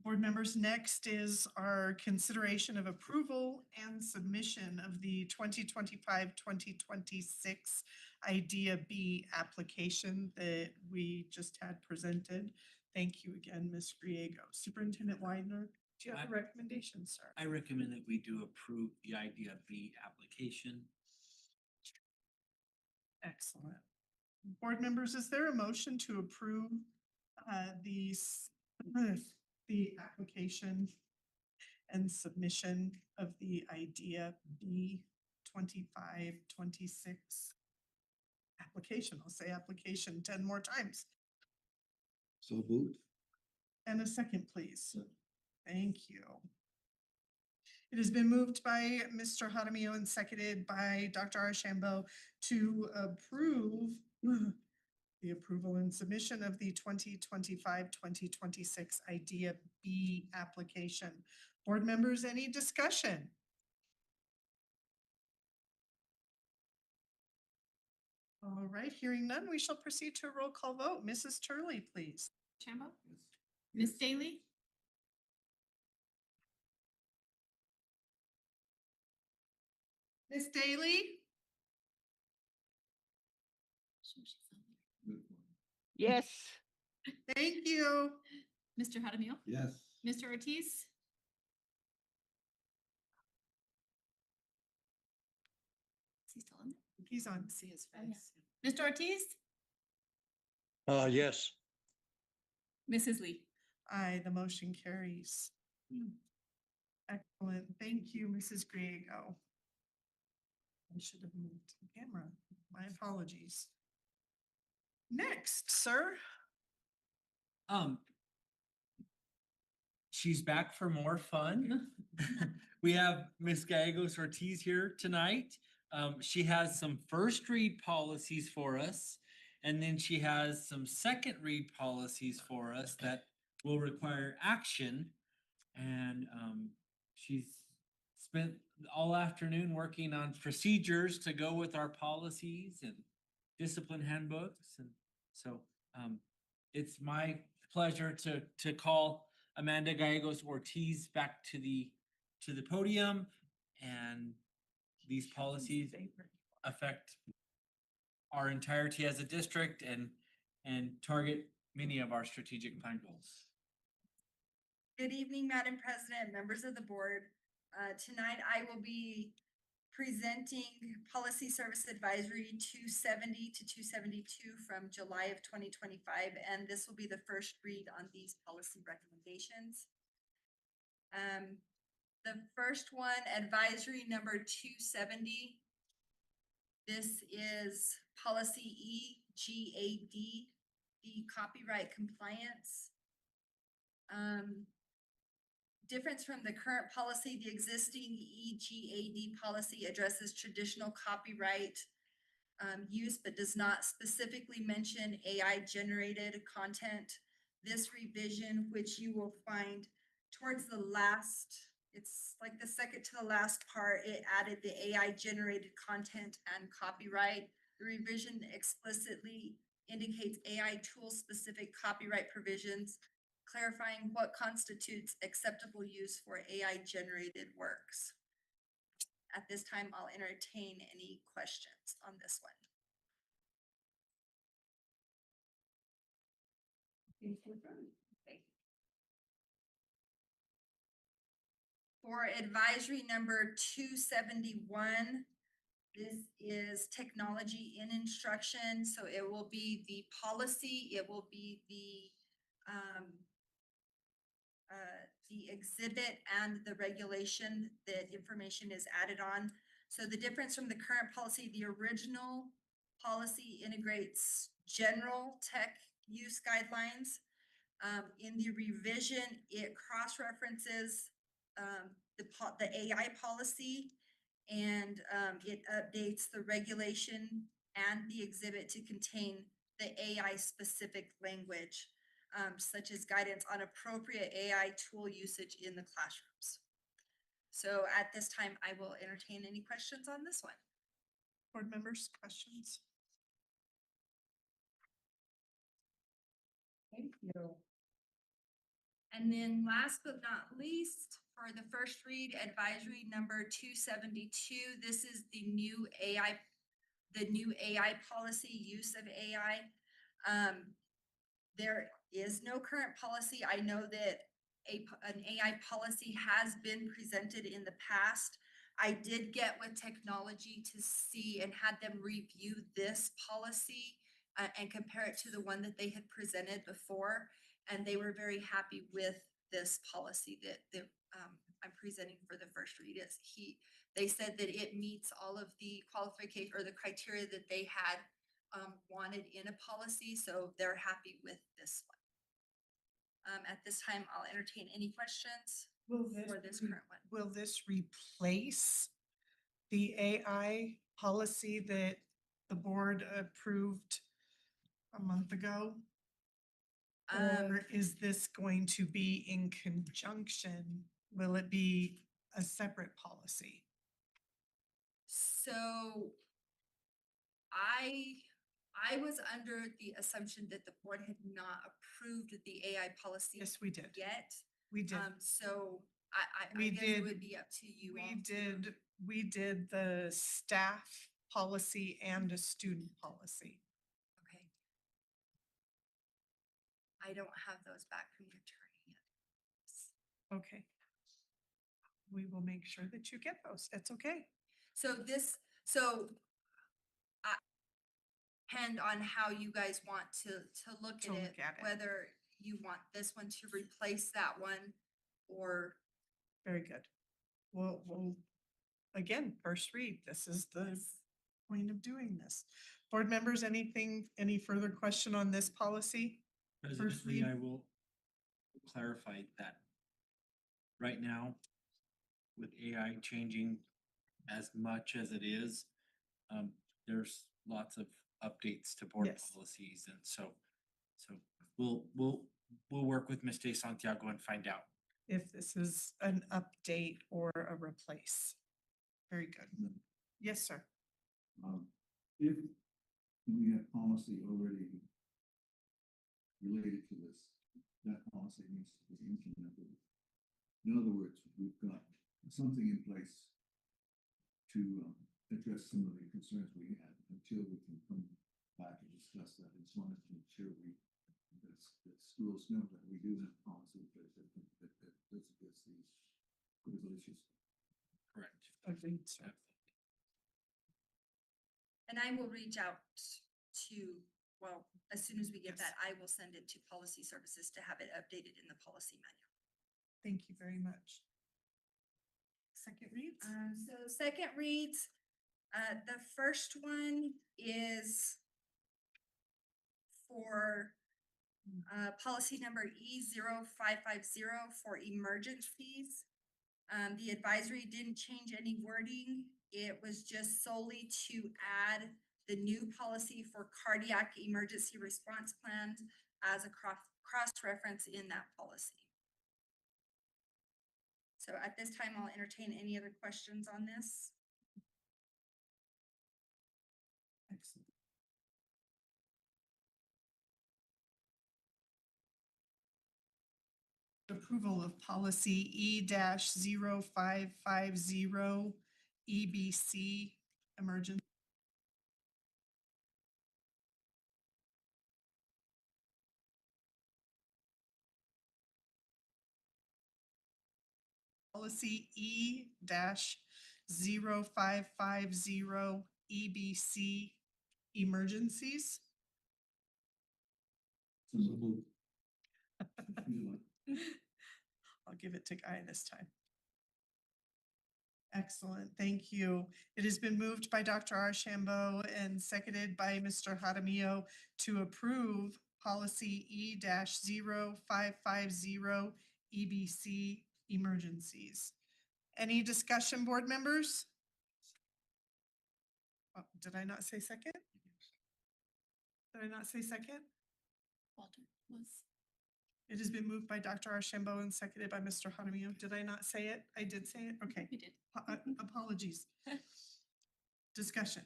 Board members, next is our consideration of approval and submission of the 2025-2026 Idea B application that we just had presented. Thank you again, Ms. Griego. Superintendent Widener, do you have a recommendation, sir? I recommend that we do approve the Idea B application. Excellent. Board members, is there a motion to approve the application and submission of the Idea B 25-26 application? I'll say application 10 more times. So moved. And a second, please. Thank you. It has been moved by Mr. Jaramillo and seconded by Dr. Archambault to approve the approval and submission of the 2025-2026 Idea B application. Board members, any discussion? All right, hearing none, we shall proceed to a roll call vote. Mrs. Turley, please. Shambo? Ms. Daly? Ms. Daly? Yes. Thank you. Mr. Jaramillo? Yes. Mr. Ortiz? Is he still on there? He's on. See his face. Mr. Ortiz? Yes. Mrs. Lee? Aye, the motion carries. Excellent. Thank you, Mrs. Griego. I should have moved the camera. My apologies. Next, sir. She's back for more fun. We have Miss Gallegos Ortiz here tonight. She has some first read policies for us. And then she has some second read policies for us that will require action. And she's spent all afternoon working on procedures to go with our policies and discipline handbooks. And so it's my pleasure to call Amanda Gallegos Ortiz back to the podium. And these policies affect our entirety as a district and target many of our strategic plan goals. Good evening, Madam President, members of the board. Tonight I will be presenting Policy Service Advisory 270 to 272 from July of 2025, and this will be the first read on these policy recommendations. The first one, advisory number 270. This is policy EGAD, the copyright compliance. Difference from the current policy, the existing EGAD policy addresses traditional copyright use, but does not specifically mention AI generated content. This revision, which you will find towards the last, it's like the second to the last part, it added the AI generated content and copyright. The revision explicitly indicates AI tool specific copyright provisions, clarifying what constitutes acceptable use for AI generated works. At this time, I'll entertain any questions on this one. Okay. For advisory number 271, this is technology in instruction. So it will be the policy, it will be the exhibit and the regulation that information is added on. So the difference from the current policy, the original policy integrates general tech use guidelines. In the revision, it cross-references the AI policy, and it updates the regulation and the exhibit to contain the AI specific language, such as guidance on appropriate AI tool usage in the classrooms. So at this time, I will entertain any questions on this one. Board members, questions? Thank you. And then last but not least, for the first read, advisory number 272, this is the new AI policy, use of AI. There is no current policy. I know that an AI policy has been presented in the past. I did get with technology to see and had them review this policy and compare it to the one that they had presented before. And they were very happy with this policy that I'm presenting for the first read. They said that it meets all of the qualification or the criteria that they had wanted in a policy, so they're happy with this one. At this time, I'll entertain any questions for this current one. Will this replace the AI policy that the board approved a month ago? Or is this going to be in conjunction? Will it be a separate policy? So I was under the assumption that the board had not approved the AI policy. Yes, we did. Yet. We did. So I guess it would be up to you all. We did the staff policy and a student policy. Okay. I don't have those back from the attorney yet. Okay. We will make sure that you get those. It's okay. So depend on how you guys want to look at it, whether you want this one to replace that one or. Very good. we'll, again, first read. This is the point of doing this. Board members, any further question on this policy? President Lee, I will clarify that right now, with AI changing as much as it is, there's lots of updates to board Yes. policies, and so we'll work with Ms. De Santiago and find out. If this is an update or a replace. Very good. Yes, sir. If we have policy already related to this, that policy needs to be implemented. In other words, we've got something in place to address some of the concerns we had until we can come back and discuss that. I just wanted to make sure that schools know that we do have policy that address these critical issues. Correct. Agreed, sir. And I will reach out to, well, as soon as we get that, I will send it to policy services to have it updated in the policy manual. Thank you very much. Second reads? So second reads, the first one is for policy number E0550 for emergencies. The advisory didn't change any wording. It was just solely to add the new policy for cardiac emergency response plans as a cross-reference in that policy. So at this time, I'll entertain any other questions on this. Excellent. Approval of policy E-0550 EBC emergency. Policy E-0550 EBC emergencies. I'll give it to Guy this time. Excellent, thank you. It has been moved by Dr. Archambault and seconded by Mr. Jaramillo to approve policy E-0550 EBC emergencies. Any discussion, board members? Oh, did I not say second? Did I not say second? Walter was. It has been moved by Dr. Archambault and seconded by Mr. Jaramillo. Did I not say it? I did say it? Okay. You did. Apologies. Discussion.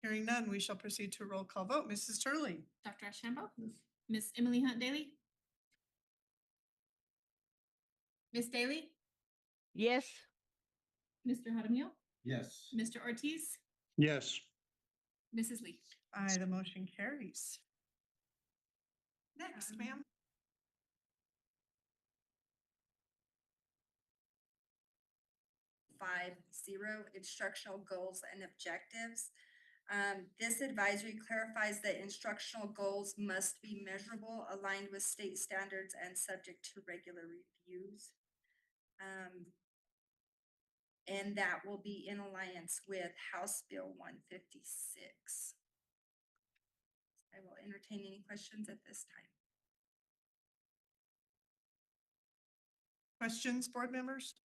Hearing none, we shall proceed to a roll call vote. Mrs. Turley. Dr. Ashambo? Miss Emily Hunt Daly? Miss Daly? Yes. Mr. Jaramillo? Yes. Mr. Ortiz? Yes. Mrs. Lee? Aye, the motion carries. Next, ma'am. Instructional goals and objectives. This advisory clarifies that instructional goals must be measurable, aligned with state standards, and subject to regular reviews. And that will be in alliance with House Bill 156. I will entertain any questions at this time. Questions, board members?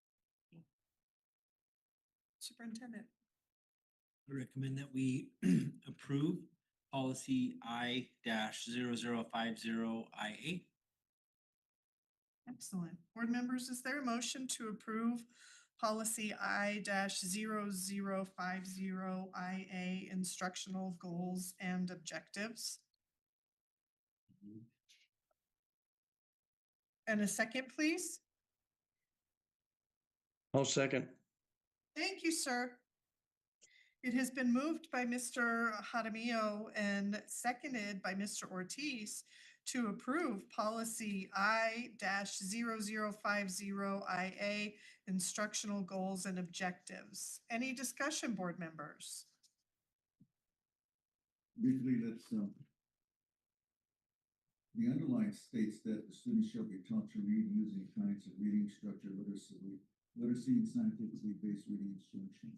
Superintendent. I recommend that we approve policy I-0050IA. Excellent. Board members, is there a motion to approve policy I-0050IA instructional goals and objectives? And a second, please? I'll second. Thank you, sir. It has been moved by Mr. Jaramillo and seconded by Mr. Ortiz to approve policy I-0050IA instructional goals and objectives. Any discussion, board members? Briefly, the underline states that the students shall be taught to read using kinds of reading, structure, literacy, Literacy and scientifically based reading instruction.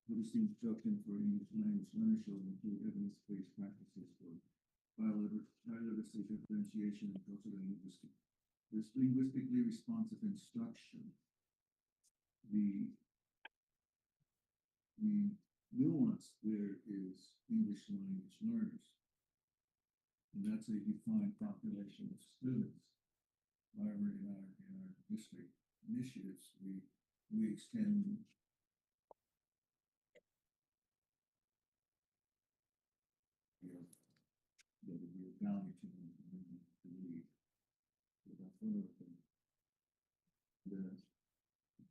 Literacy instruction for English language learners shall include evidence-based practices for biliteracy differentiation and cultural linguistic. This linguistically responsive instruction. The nuance there is English language learners. And that's a defined population of students. However, in our district initiatives, we extend the bounty to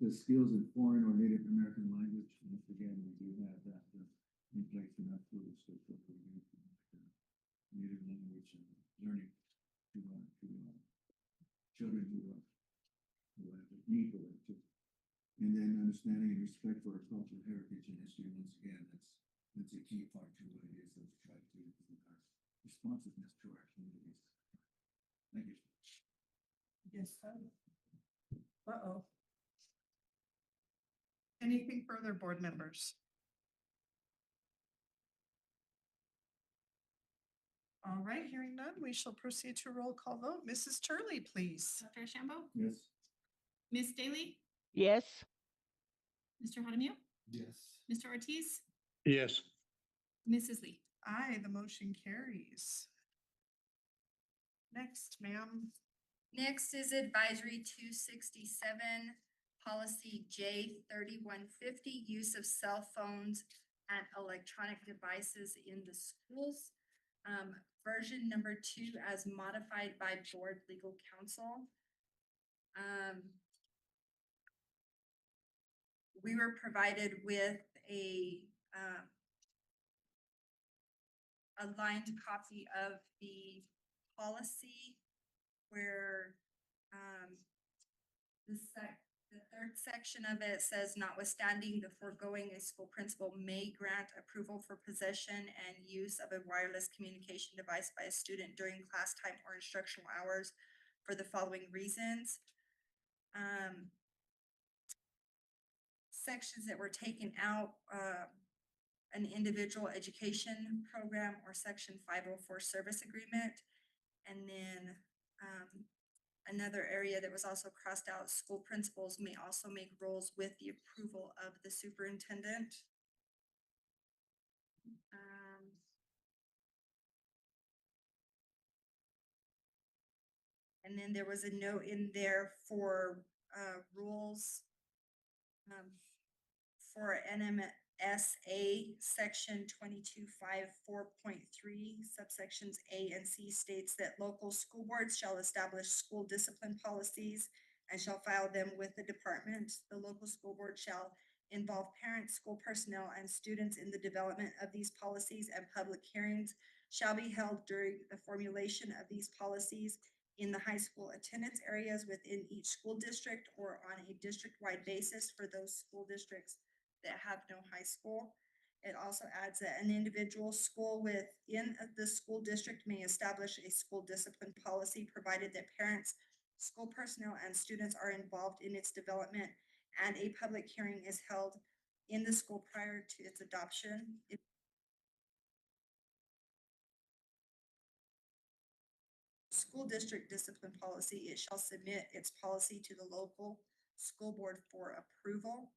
the skills in foreign or Native American language. And again, we do have that in place in our schools. So Native language and learning to children who have a need for that too. And then understanding and respect for our cultural heritage and history. Once again, that's a key part to what it is that we try to do in our responsiveness to our communities. Thank you. Yes. Uh-oh. Anything further, board members? All right, hearing none, we shall proceed to roll call vote. Mrs. Turley, please. Dr. Shambo? Yes. Ms. Daly? Yes. Mr. Hadamio? Yes. Mr. Ortiz? Yes. Mrs. Lee? Aye, the motion carries. Next, ma'am. Next is advisory 267, policy J 3150, use of cell phones and electronic devices in the schools. Version number 2 as modified by board legal counsel. We were provided with a lined copy of the policy where the third section of it says, notwithstanding the foregoing, a school principal may grant approval for possession and use of a wireless communication device by a student during class time or instructional hours for the following reasons. Sections that were taken out, an individual education program or section 504 service agreement. And then another area that was also crossed out, school principals may also make rules with the approval of the superintendent. And then there was a note in there for rules for NMSA section 2254.3 subsections A and C states that local school boards shall establish school discipline policies and shall file them with the department. The local school board shall involve parents, school personnel, and students in the development of these policies, and public hearings shall be held during the formulation of these policies in the high school attendance areas within each school district or on a district-wide basis for those school districts that have no high school. It also adds that an individual school within the school district may establish a school discipline policy provided that parents, school personnel, and students are involved in its development, and a public hearing is held in the school prior to its adoption. School district discipline policy, it shall submit its policy to the local school board for approval.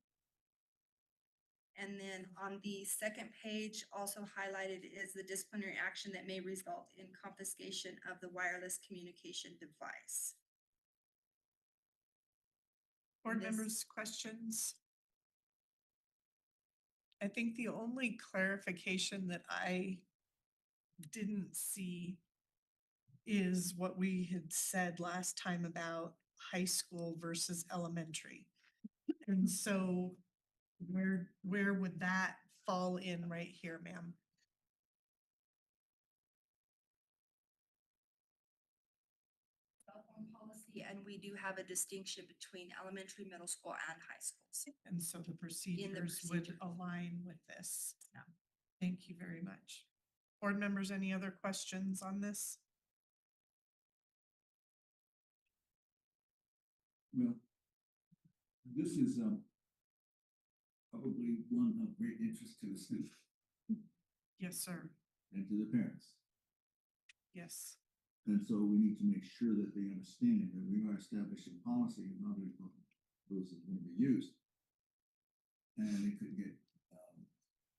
And then on the second page, also highlighted is the disciplinary action that may result in confiscation of the wireless communication device. Board members, questions? I think the only clarification that I didn't see is what we had said last time about high school versus elementary. And so where would that fall in right here, ma'am? Cell phone policy, and we do have a distinction between elementary, middle school, and high schools. And so the procedures would align with this. Yeah. Thank you very much. Board members, any other questions on this? Well, this is, probably one of great interest to the students Yes, sir. and to the parents. Yes. And so we need to make sure that they understand that we are establishing policy and how those are going to be used. And it could get,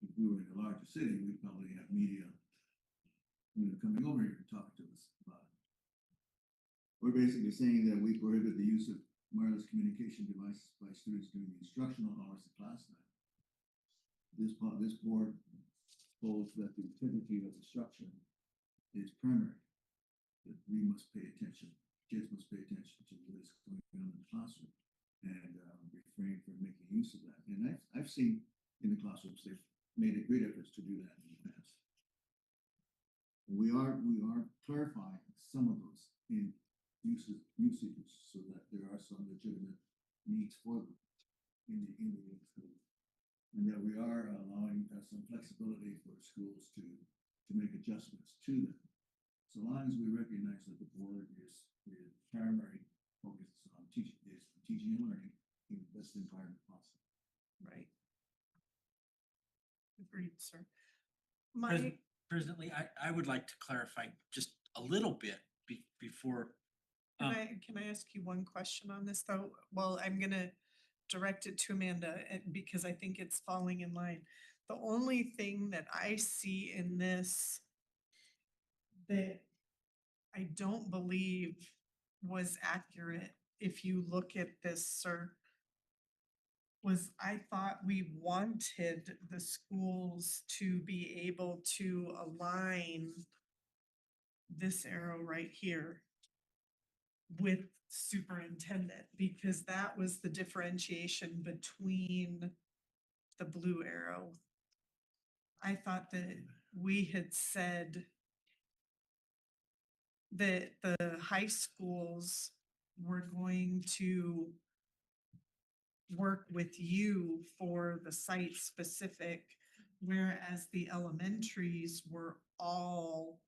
if we were in a larger city, we'd probably have media, coming over here and talking to us about it. We're basically saying that we prohibit the use of wireless communication devices by students during the instructional hours of class time. This board holds that the integrity of instruction is primary. That we must pay attention, kids must pay attention to what is going on in the classroom and refrain from making use of that. And I've seen in the classrooms, they've made a great effort to do that in the past. We are clarifying some of those in usages so that there are some legitimate needs for them in the school. And that we are allowing some flexibility for schools to make adjustments to them. So long as we recognize that the board is primary focus on teaching and learning in the best environment possible. Right. Agreed, sir. Presently, I would like to clarify just a little bit before. Can I ask you one question on this though? Well, I'm gonna direct it to Amanda because I think it's falling in line. The only thing that I see in this that I don't believe was accurate, if you look at this, sir, was I thought we wanted the schools to be able to align this arrow right here with superintendent, because that was the differentiation between the blue arrow. I thought that we had said that the high schools were going to work with you for the site specific, whereas the elementaries were all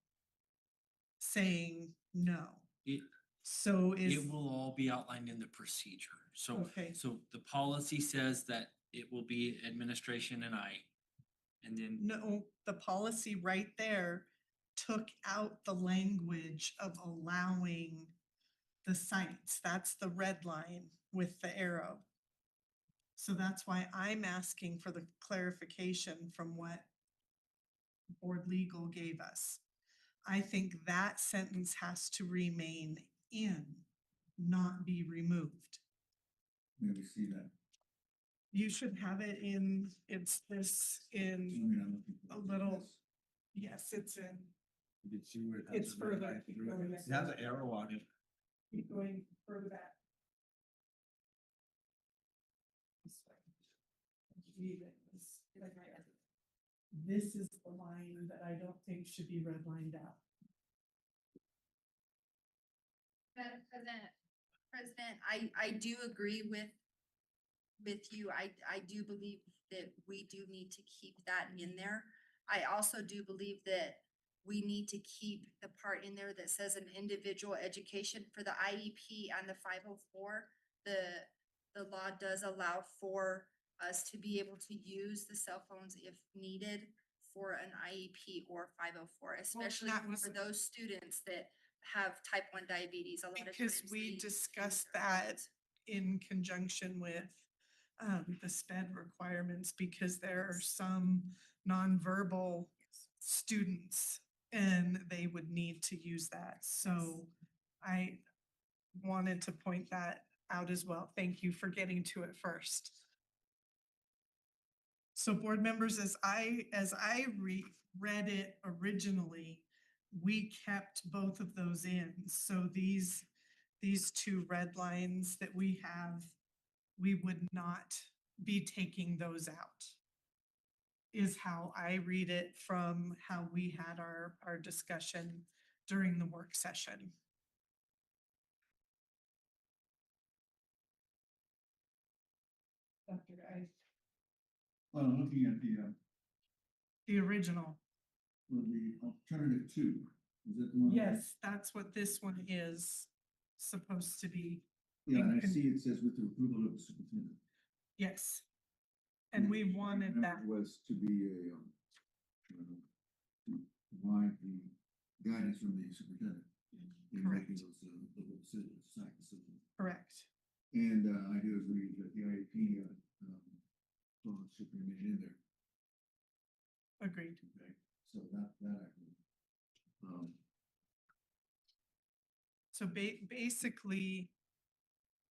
saying no. So It will all be outlined in the procedure. So, Okay. so the policy says that it will be administration and I. And then No, the policy right there took out the language of allowing the sites. That's the red line with the arrow. So that's why I'm asking for the clarification from what board legal gave us. I think that sentence has to remain in, not be removed. Maybe see that. You should have it in, it's this in a little, yes, it's in. You can see where it It's further. It has an arrow on it. Keep going further back. This is the line that I don't think should be redlined out. Madam President, I do agree with you. I do believe that we do need to keep that in there. I also do believe that we need to keep the part in there that says an individual education for the IEP and the 504. The law does allow for us to be able to use the cell phones if needed for an IEP or 504, especially that for was- those students that have type 1 diabetes. A lot of Because times we they- discussed that in conjunction with the SPED requirements, because there are some nonverbal students and they would need to use that. So I wanted to point that out as well. Thank you for getting to it first. So board members, as I read it originally, we kept both of those in. So these two red lines that we have, we would not be taking those out, is how I read it from how we had our discussion during the work session. Dr. Guy, Well, I'm looking at the original. the alternative two. Is that the one? Yes, that's what this one is supposed to be. Yeah, and I see it says with the approval of the superintendent. Yes. And we wanted That that. was to be a, to provide the guidance from the superintendent in making those, the decisions, site decisions. Correct. And, I do agree that the IEP, should remain in there. Agreed. Okay, so that I agree. So basically,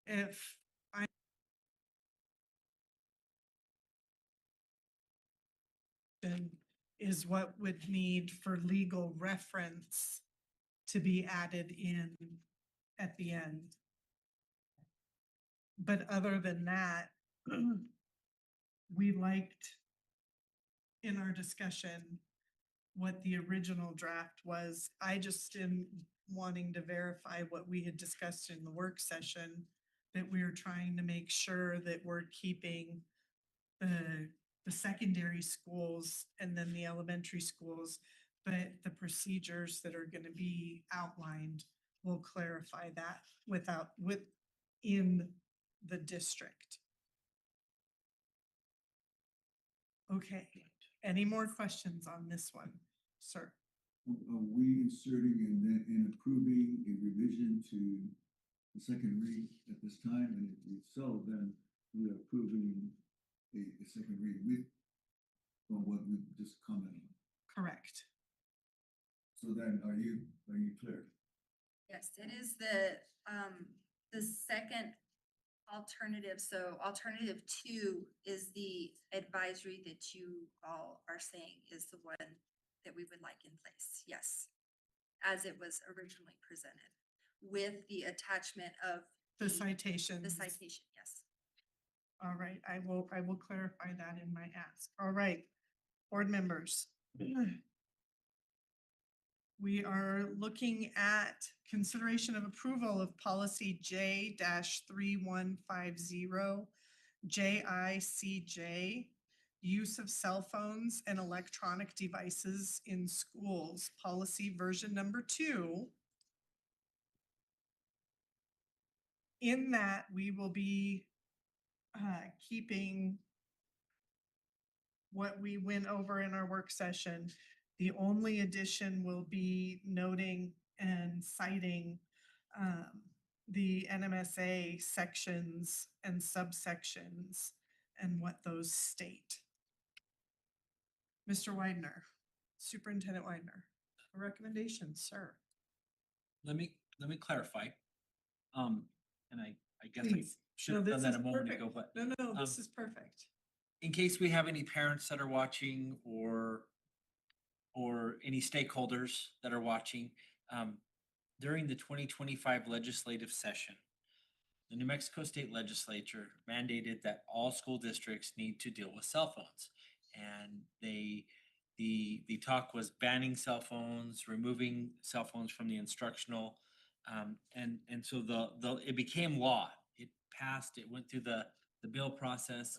if I is what would need for legal reference to be added in at the end. But other than that, we liked in our discussion what the original draft was. I just am wanting to verify what we had discussed in the work session, that we are trying to make sure that we're keeping the secondary schools and then the elementary schools, but the procedures that are gonna be outlined will clarify that within the district. Okay, any more questions on this one, sir? Are we inserting and then in approving a revision to the second read at this time? And if so, then we are approving a second read with, or what we just commented on. Correct. So then are you clear? Yes, it is the second alternative. So alternative 2 is the advisory that you all are saying is the one that we would like in place. Yes. As it was originally presented with the attachment of The citation. the citation, yes. All right, I will clarify that in my ask. All right, board members. We are looking at consideration of approval of policy J-3150, JICJ, use of cell phones and electronic devices in schools, policy version number 2. In that, we will be keeping what we went over in our work session. The only addition will be noting and citing the NMSA sections and subsections and what those state. Mr. Widener, Superintendent Widener, a recommendation, sir. Let me clarify. And I guess I Please. should No, have done this that a is moment perfect. ago, but No, this is perfect. in case we have any parents that are watching or any stakeholders that are watching, during the 2025 legislative session, the New Mexico State Legislature mandated that all school districts need to deal with cell phones. And the talk was banning cell phones, removing cell phones from the instructional. And so it became law. It passed, it went through the bill process.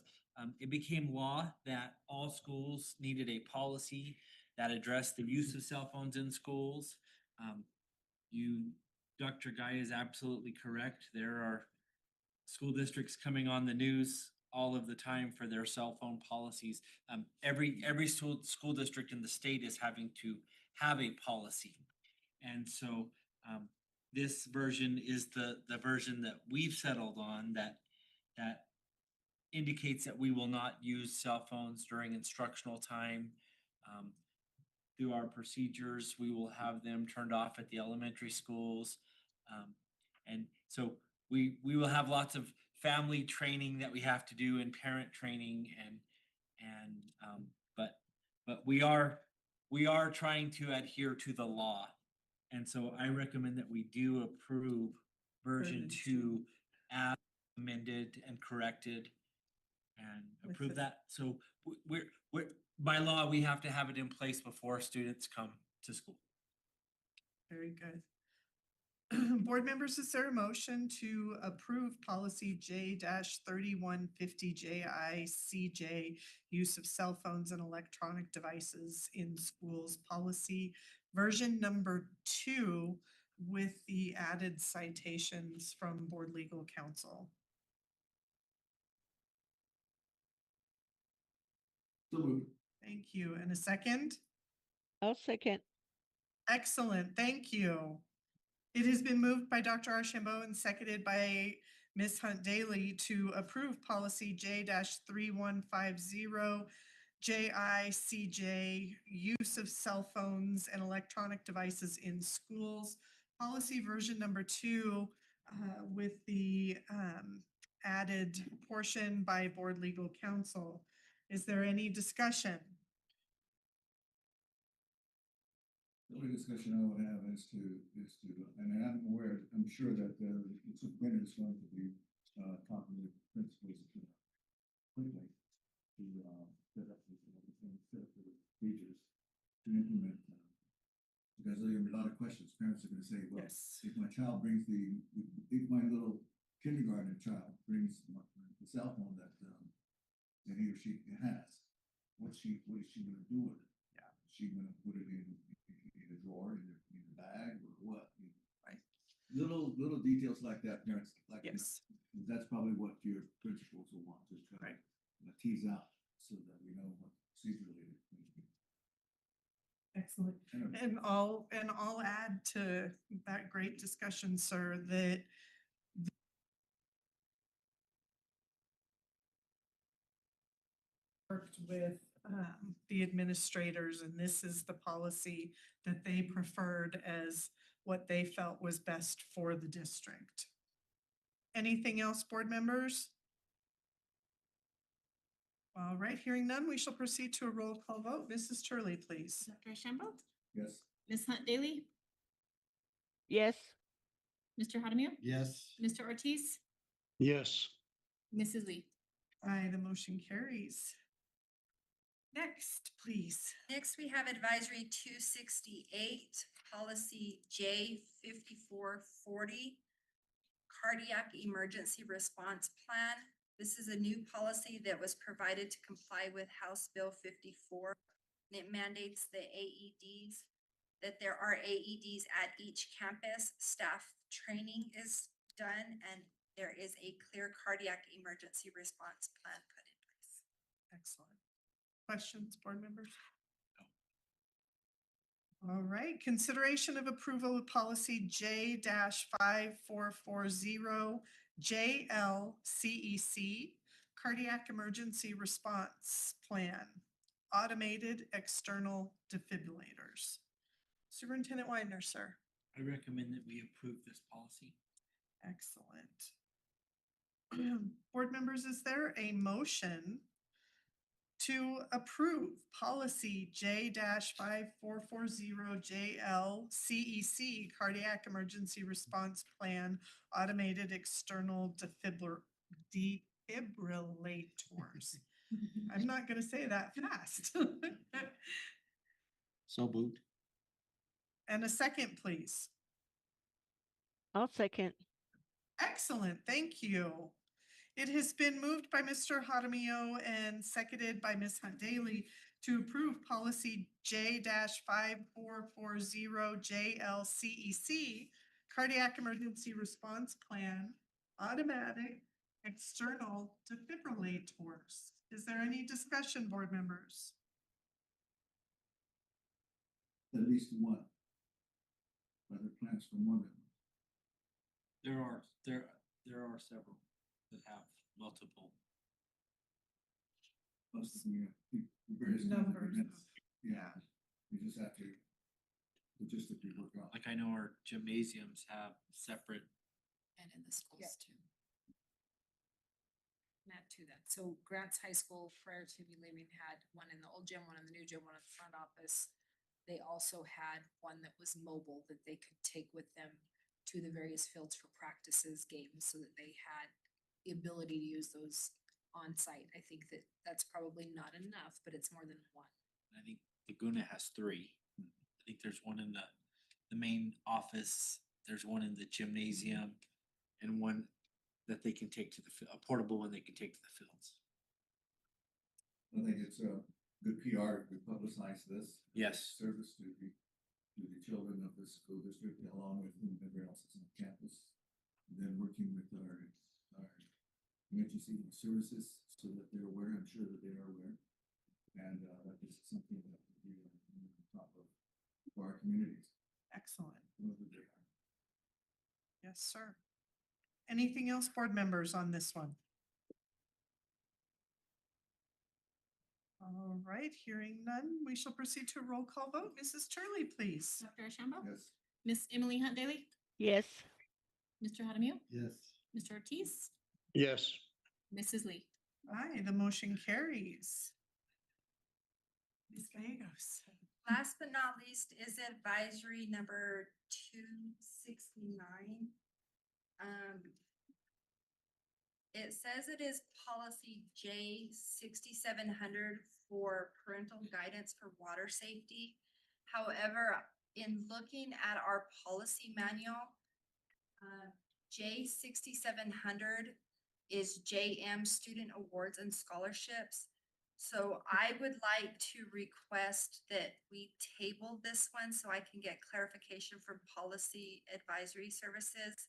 It became law that all schools needed a policy that addressed the use of cell phones in schools. Dr. Guy is absolutely correct. There are school districts coming on the news all of the time for their cell phone policies. Every school district in the state is having to have a policy. And so this version is the version that we've settled on that indicates that we will not use cell phones during instructional time. Through our procedures, we will have them turned off at the elementary schools. And so we will have lots of family training that we have to do and parent training but we are trying to adhere to the law. And so I recommend that we do approve version 2 as amended and corrected and approve that. So we're by law, we have to have it in place before students come to school. Very good. Board members, is there a motion to approve policy J-3150 JICJ, use of cell phones and electronic devices in schools, policy version number 2 with the added citations from board legal counsel. So moved. Thank you. And a second? I'll second. Excellent, thank you. It has been moved by Dr. Archambault and seconded by Ms. Hunt Daly to approve policy J-3150, JICJ, use of cell phones and electronic devices in schools. Policy version number 2 with the added portion by board legal counsel. Is there any discussion? The only discussion I would have is to, and I'm aware, I'm sure that the superintendent is going to be, talking with principals quickly to, set up the procedures to implement. Because there are gonna be a lot of questions. Parents are gonna say, well, if my child brings if my little kindergarten child brings the cell phone that he or she has, what is she gonna do with it? Yeah. Is she gonna put it in a drawer, in a bag, or what? Right. Little details like that, parents like. Yes. That's probably what your principals will want to try to tease out, so that we know what procedurally it is. Excellent. And I'll add to that great discussion, sir, that worked with the administrators, and this is the policy that they preferred as what they felt was best for the district. Anything else, board members? All right, hearing none, we shall proceed to a roll call vote. Mrs. Turley, please. Dr. Shambo? Yes. Ms. Hunt Daly? Yes. Mr. Hadamio? Yes. Mr. Ortiz? Yes. Mrs. Lee? Aye, the motion carries. Next, please. Next, we have advisory 268, policy J5440, cardiac emergency response plan. This is a new policy that was provided to comply with House Bill 54. And it mandates the AEDs, that there are AEDs at each campus. Staff training is done, and there is a clear cardiac emergency response plan put in place. Excellent. Questions, board members? All right, consideration of approval of policy J-5440 JLCEC, cardiac emergency response plan, automated external defibrillators. Superintendent Widener, sir. I recommend that we approve this policy. Excellent. Board members, is there a motion to approve policy J-5440 JLCEC, cardiac emergency response plan, automated external defibrillators? I'm not gonna say that fast. So moved. And a second, please. I'll second. Excellent, thank you. It has been moved by Mr. Hadamio and seconded by Ms. Hunt Daly to approve policy J-5440 JLCEC, cardiac emergency response plan, automatic external defibrillators. Is there any discussion, board members? At least one. Are there plans for more than one? There are several that have multiple. Plus, various Numbers. Yeah, you just have to logistically work out. Like I know our gymnasiums have separate. And in the schools too. Add to that. So Grants High School, prior to me leaving, had one in the old gym, one in the new gym, one in the front office. They also had one that was mobile that they could take with them to the various fields for practices, games, so that they had the ability to use those on site. I think that that's probably not enough, but it's more than one. I think Laguna has 3. I think there's one in the main office. There's one in the gymnasium, and one that they can take to a portable one they can take to the fields. I think it's a good PR to publicize this. Yes. Service to be to the children of the school district along with whomever else is on campus. Then working with our emergency services so that they're aware, I'm sure that they are aware. And that this is something that we are on top of for our communities. Excellent. Whoever they are. Yes, sir. Anything else, board members, on this one? All right, hearing none, we shall proceed to a roll call vote. Mrs. Turley, please. Dr. Ashambo? Yes. Miss Emily Hunt Daly? Yes. Mr. Hadamio? Yes. Mr. Ortiz? Yes. Mrs. Lee? Aye, the motion carries. Ms. Gallegos. Last but not least is advisory number 269. It says it is policy J 6700 for parental guidance for water safety. However, in looking at our policy manual, J 6700 is JM Student Awards and Scholarships. So I would like to request that we table this one so I can get clarification from Policy Advisory Services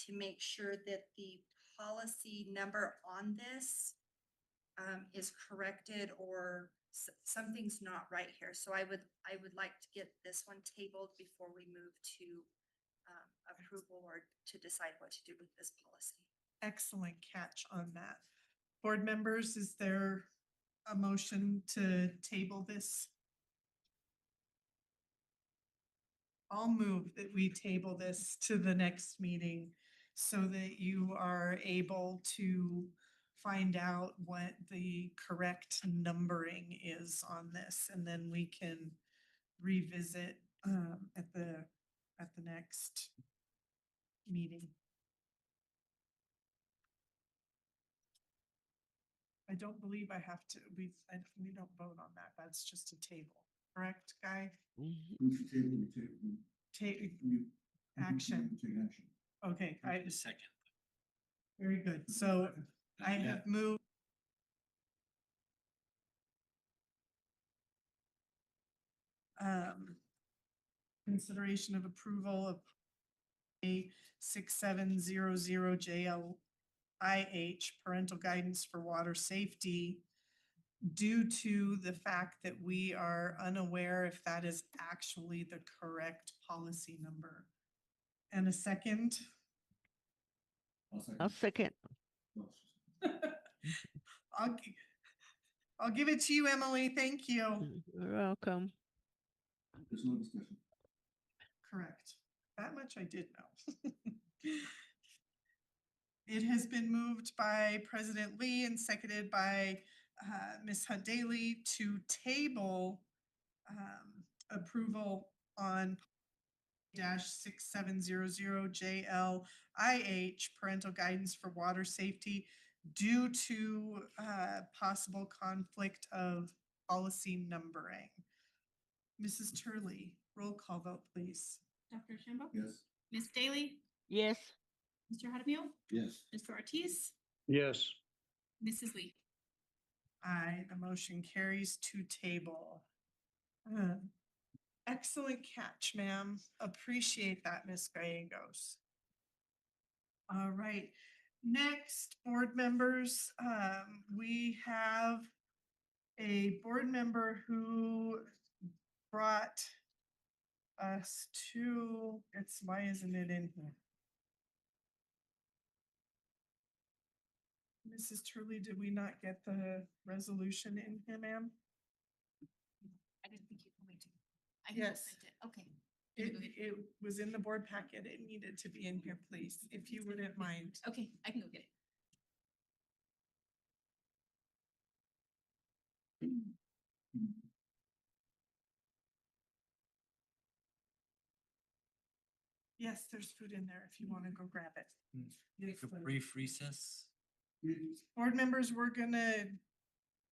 to make sure that the policy number on this is corrected or something's not right here. So I would like to get this one tabled before we move to approval or to decide what to do with this policy. Excellent catch on that. Board members, is there a motion to table this? I'll move that we table this to the next meeting so that you are able to find out what the correct numbering is on this, and then we can revisit at the next meeting. I don't believe I have to, we don't vote on that. That's just a table, correct, Guy? We should table, Take you. action. Take action. Okay, A second. very good. So I have moved. Consideration of approval of A 6700 JLIH parental guidance for water safety due to the fact that we are unaware if that is actually the correct policy number. And a second? I'll second. I'll give it to you, Emily. Thank you. You're welcome. There's no discussion. Correct. That much I did know. It has been moved by President Lee and seconded by Ms. Hunt Daly to table approval on -6700 JLIH parental guidance for water safety due to possible conflict of policy numbering. Mrs. Turley, roll call vote, please. Dr. Ashambo? Yes. Miss Daly? Yes. Mr. Hadamio? Yes. Mr. Ortiz? Yes. Mrs. Lee? Aye, the motion carries to table. Excellent catch, ma'am. Appreciate that, Ms. Gallegos. All right, next, board members, we have a board member who brought us to, why isn't it in here? Mrs. Turley, did we not get the resolution in here, ma'am? I didn't think you told me to. I can go Yes. print it. Okay. It was in the board packet. It needed to be in here, please, if you wouldn't mind. Okay, I can go get it. Yes, there's food in there if you want to go grab it. Take a brief recess. Board members, we're gonna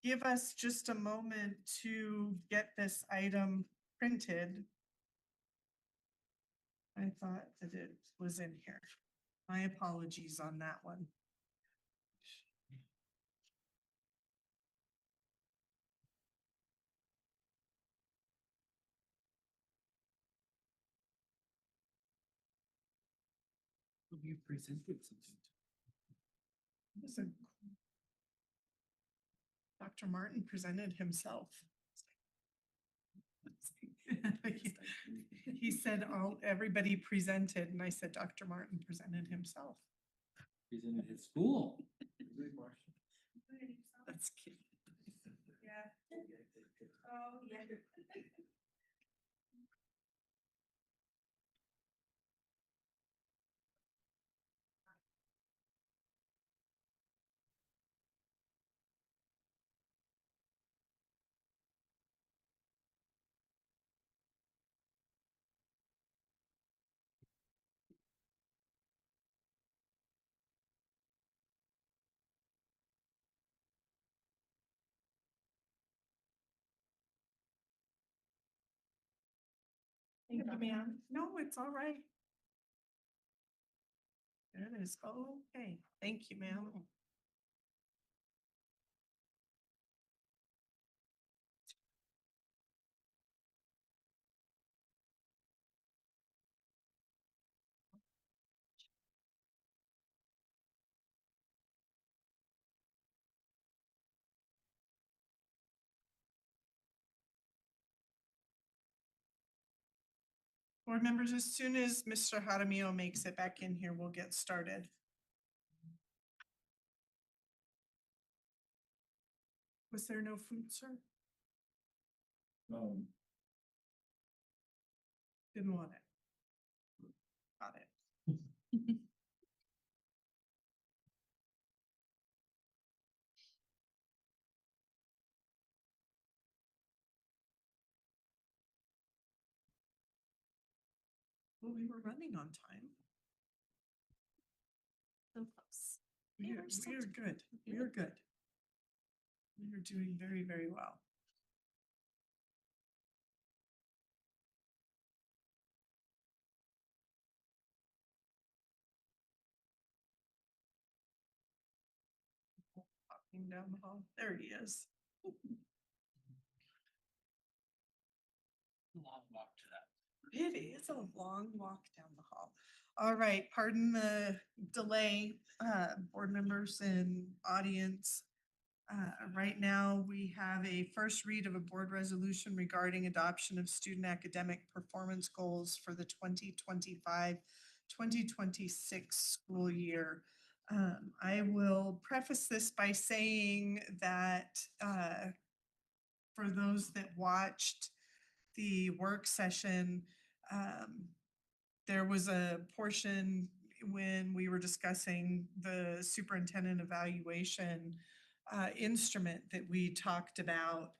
give us just a moment to get this item printed. I thought that it was in here. My apologies on that one. You presented something. Listen. Dr. Martin presented himself. He said, everybody presented, and I said, Dr. Martin presented himself. Presented his school. That's cute. Yeah. Oh, yeah. Thank you, ma'am. No, it's all right. There it is. Okay, thank you, ma'am. Board members, as soon as Mr. Jaramillo makes it back in here, we'll get started. Was there no food, sir? Didn't want it. Got it. Well, we were running on time. So close. We are good. We are good. We are doing very, very well. Walking down the hall. There he is. Long walk to that. It is a long walk down the hall. All right, pardon the delay, board members and audience. Right now, we have a first read of a board resolution regarding adoption of student academic performance goals for the 2025-2026 school year. I will preface this by saying that for those that watched the work session, there was a portion when we were discussing the superintendent evaluation instrument that we talked about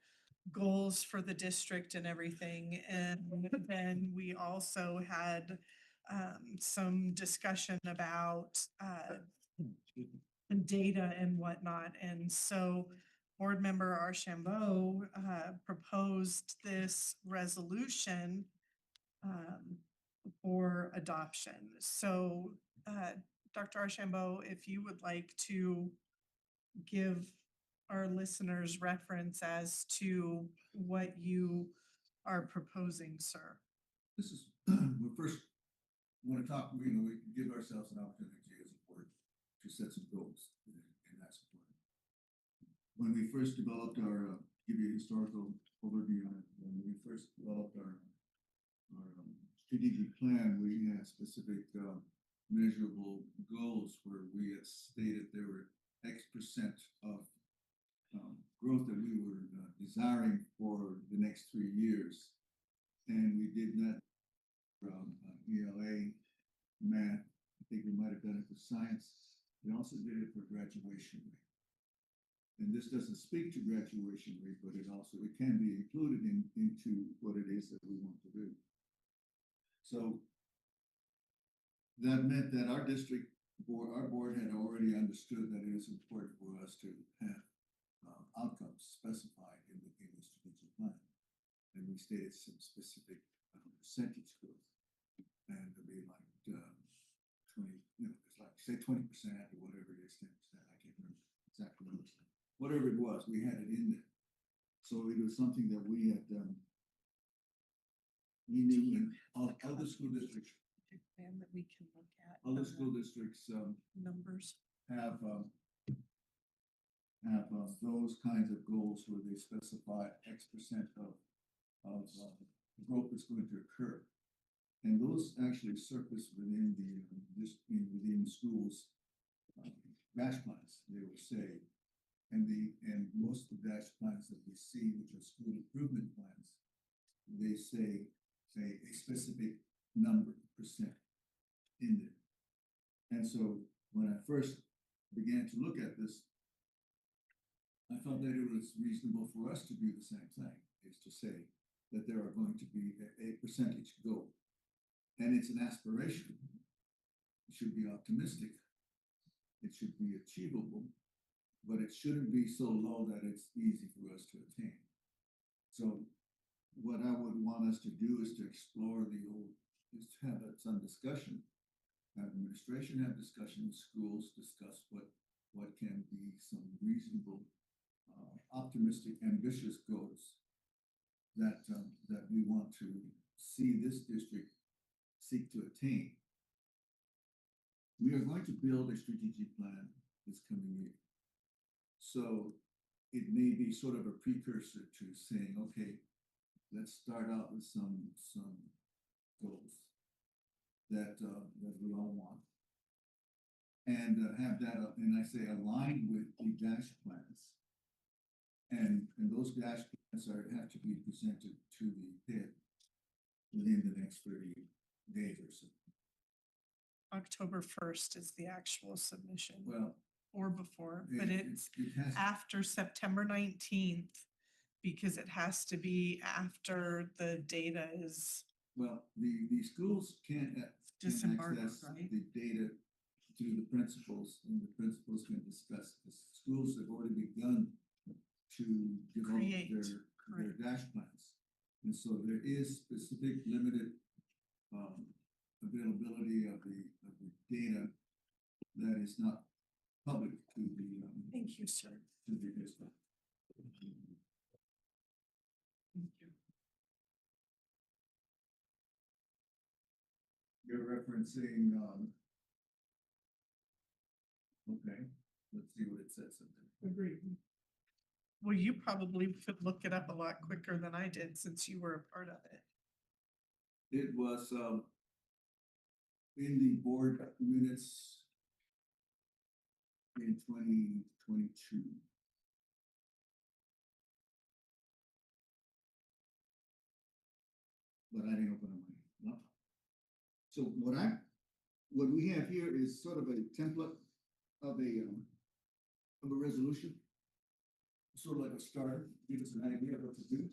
goals for the district and everything. And then we also had some discussion about data and whatnot. And so board member Archambault proposed this resolution for adoption. So Dr. Archambault, if you would like to give our listeners reference as to what you are proposing, sir. This is, we first want to talk, we give ourselves an opportunity as a board to set some goals, and that's important. When we first developed our, give you a historical overview on it, when we first developed our strategic plan, we had specific measurable goals where we had stated there were X% of growth that we were desiring for the next 3 years. And we did that from ELA, math, I think we might have done it for science. We also did it for graduation rate. And this doesn't speak to graduation rate, but it can be included into what it is that we want to do. So that meant that our board had already understood that it is important for us to have outcomes specified in the strategic plan. And we stated some specific percentage growth. And it'd be like 20, it's like say 20% or whatever it is, 10%. I can't remember exactly what it was. Whatever it was, we had it in there. So it was something that we had we knew in all other school districts specific plan that we can look at? Other school districts, Numbers. have those kinds of goals where they specify X% of growth that's going to occur. And those actually surface within within schools, dash plans, they will say. And most of the dash plans that we see, which are school improvement plans, they say a specific number percent in there. And so when I first began to look at this, I thought that it was reasonable for us to do the same thing, is to say that there are going to be a percentage goal. And it's an aspiration. It should be optimistic. It should be achievable, but it shouldn't be so low that it's easy for us to attain. So what I would want us to do is to explore is to have some discussion, have administration have discussion with schools, discuss what can be some reasonable, optimistic, ambitious goals that we want to see this district seek to attain. We are going to build a strategic plan this coming year. So it may be sort of a precursor to saying, okay, let's start out with some goals that we all want. And have that, and I say aligned with the dash plans. And those dash plans have to be presented to the head within the next 30 days or so. October 1st is the actual submission. Well, or before, but it's it has, after September 19th because it has to be after the data is well, the schools can't disembargoed, access right? the data through the principals, and the principals can discuss. The schools have already begun to develop Create, their dash plans. And so there is specific limited availability of the data that is not public to the Thank you, sir. to the district. Thank you. You're referencing, okay, let's see what it says. Agreed. Well, you probably could look it up a lot quicker than I did since you were a part of it. It was in the board minutes in 2022. But I didn't open my laptop. So what we have here is sort of a template of a resolution. Sort of like a starter, give us an idea of what to do.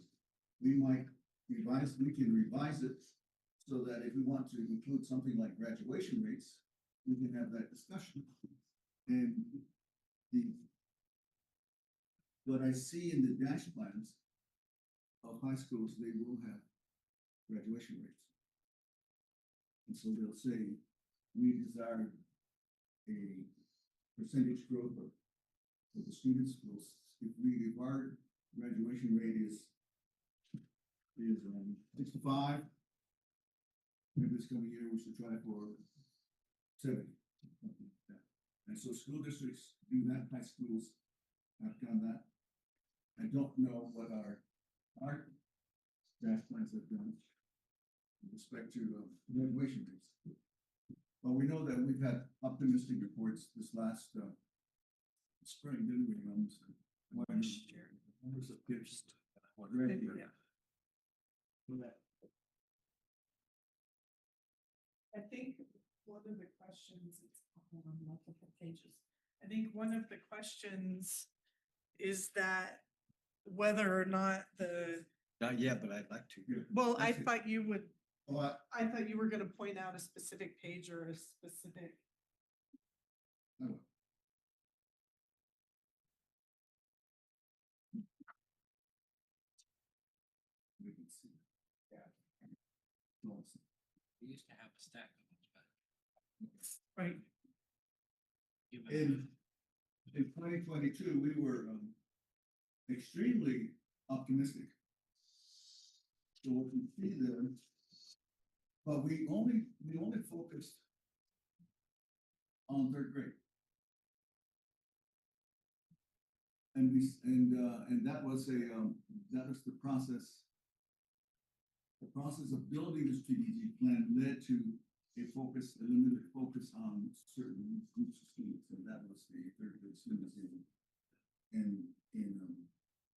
We can revise it so that if we want to include something like graduation rates, we can have that discussion. And what I see in the dash plans of high schools, they will have graduation rates. And so they'll say, we desire a percentage growth of the students. If our graduation rate is 65, maybe this coming year we should try for 70, something like that. And so school districts do that, high schools have done that. I don't know what our dash plans have done with respect to graduation rates. Well, we know that we've had optimistic reports this last spring, didn't we? Numbers of kids. Yeah. I think one of the questions, it's on multiple pages. I think one of the questions is that whether or not Not yet, but I'd like to. well, I thought you would, Well, I thought you were gonna point out a specific page or a specific. oh, we can see. Yeah. Awesome. We used to have a stack of them, but. Right. In 2022, we were extremely optimistic. So what we see there But we only focused on third grade. And that was the process. The process of building the strategic plan led to a limited focus on certain groups of students, and that was the third grade students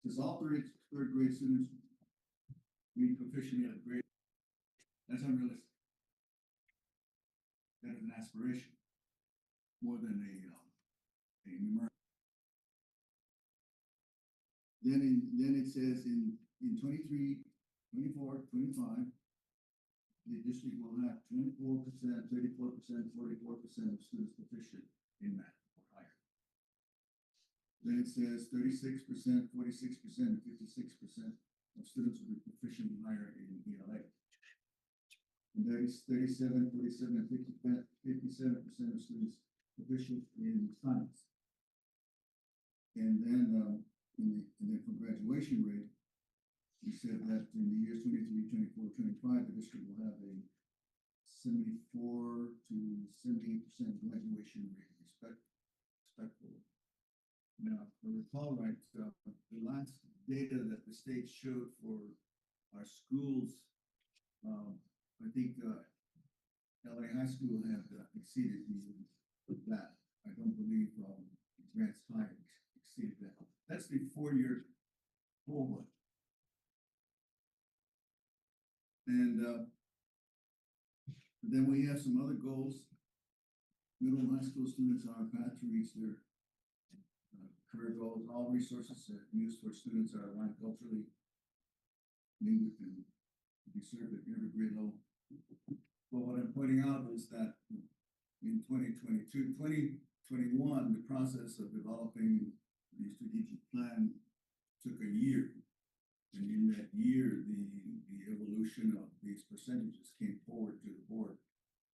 because all third grade students read proficiently at a grade. That's unrealistic. That is an aspiration more than a numeric. Then it says in 23, 24, 25, the district will have 24%, 34%, 44% of students proficient in math or higher. Then it says 36%, 46%, and 56% of students will be proficient in higher in ELA. And that is 37, 47, and 57% of students proficient in science. And then for graduation rate, we said that in the years 23, 24, 25, the district will have a 74 to 78% graduation rate, respectful. Now, if I recall right, the last data that the state showed for our schools, I think LA High School had exceeded that. I don't believe Grants High exceeded that. That's the 4-year cohort. And then we have some other goals. Middle and high school students are on path to reach their career goals. All resources used for students are aligned culturally, linguistic, and be served at every grade level. But what I'm pointing out is that in 2021, the process of developing the strategic plan took a year. And in that year, the evolution of these percentages came forward to the board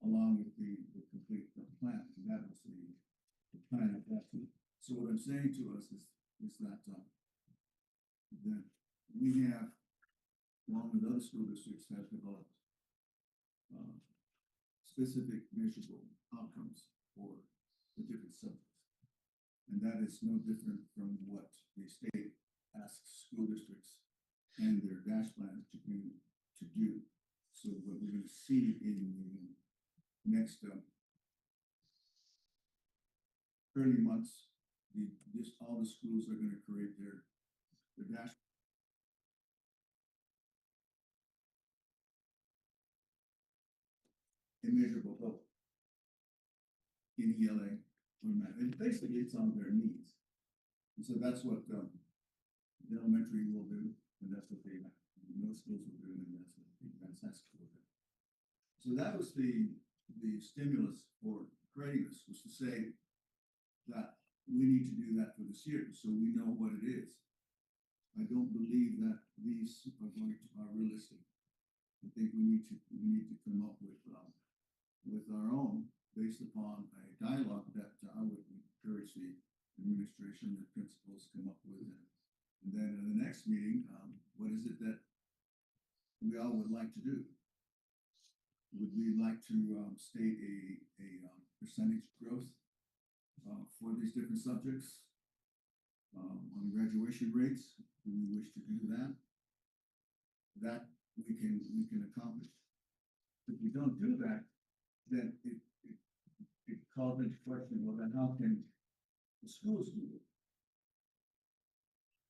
along with the complete plan. And that was the plan at that time. So what I'm saying to us is that we have, along with other school districts, have developed specific measurable outcomes for the different subjects. And that is no different from what the state asks school districts and their dash plans to do. So what we're going to see in the next 30 months, all the schools are going to create their dash. Immeasurable goal in ELA or math. And basically it's on their needs. And so that's what the elementary will do, and that's what the middle schools will do, and that's what the advanced high school will do. So that was the stimulus for creating this, was to say that we need to do that for this year, so we know what it is. I don't believe that these are realistic. I think we need to come up with our own, based upon a dialogue that I would encourage the administration and principals come up with. And then in the next meeting, what is it that we all would like to do? Would we like to state a percentage growth for these different subjects on graduation rates? Do we wish to do that? That we can accomplish. If we don't do that, then it calls into question, well, then how can the schools do it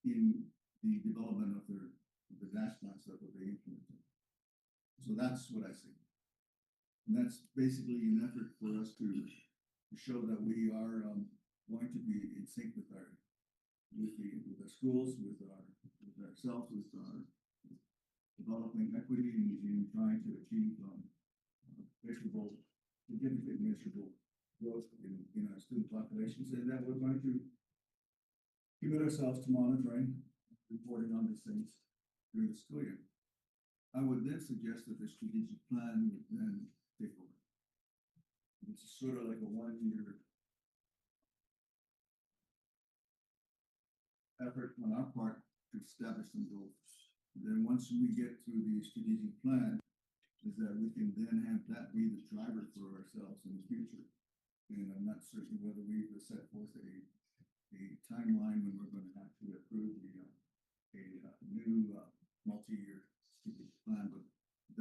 in the development of the dash plans that will be implemented? So that's what I see. And that's basically an effort for us to show that we are going to be in sync with our schools, with ourselves, with our developing equity in trying to achieve significant measurable growth in our student populations, and that we're going to commit ourselves to monitoring, reporting on these things during the school year. I would then suggest that the strategic plan would then take over. It's sort of like a 1-year effort on our part to establish some goals. And then once we get through the strategic plan, is that we can then have that be the driver for ourselves in the future. And I'm not certain whether we've set forth a timeline when we're gonna have to approve a new, multi-year strategic plan, but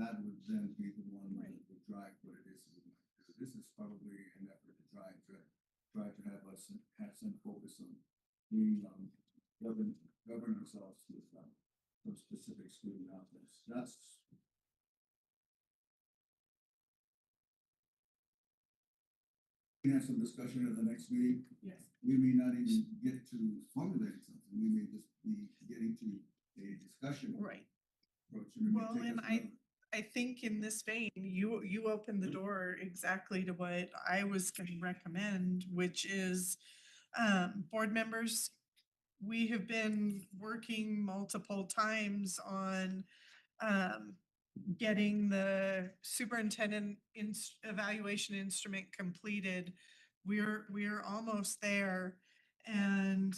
that would then be the one that would drive what it is. This is probably an effort to try to have us have some focus on being, govern ourselves with, some specific student outlets. That's we have some discussion at the next meeting. Yes. We may not even get to formulate something. We may just be getting to a discussion. Right. Approach, and it may Well, take and us another- I think in this vein, you opened the door exactly to what I was gonna recommend, which is, board members, we have been working multiple times on, getting the superintendent evaluation instrument completed. We're almost there. And,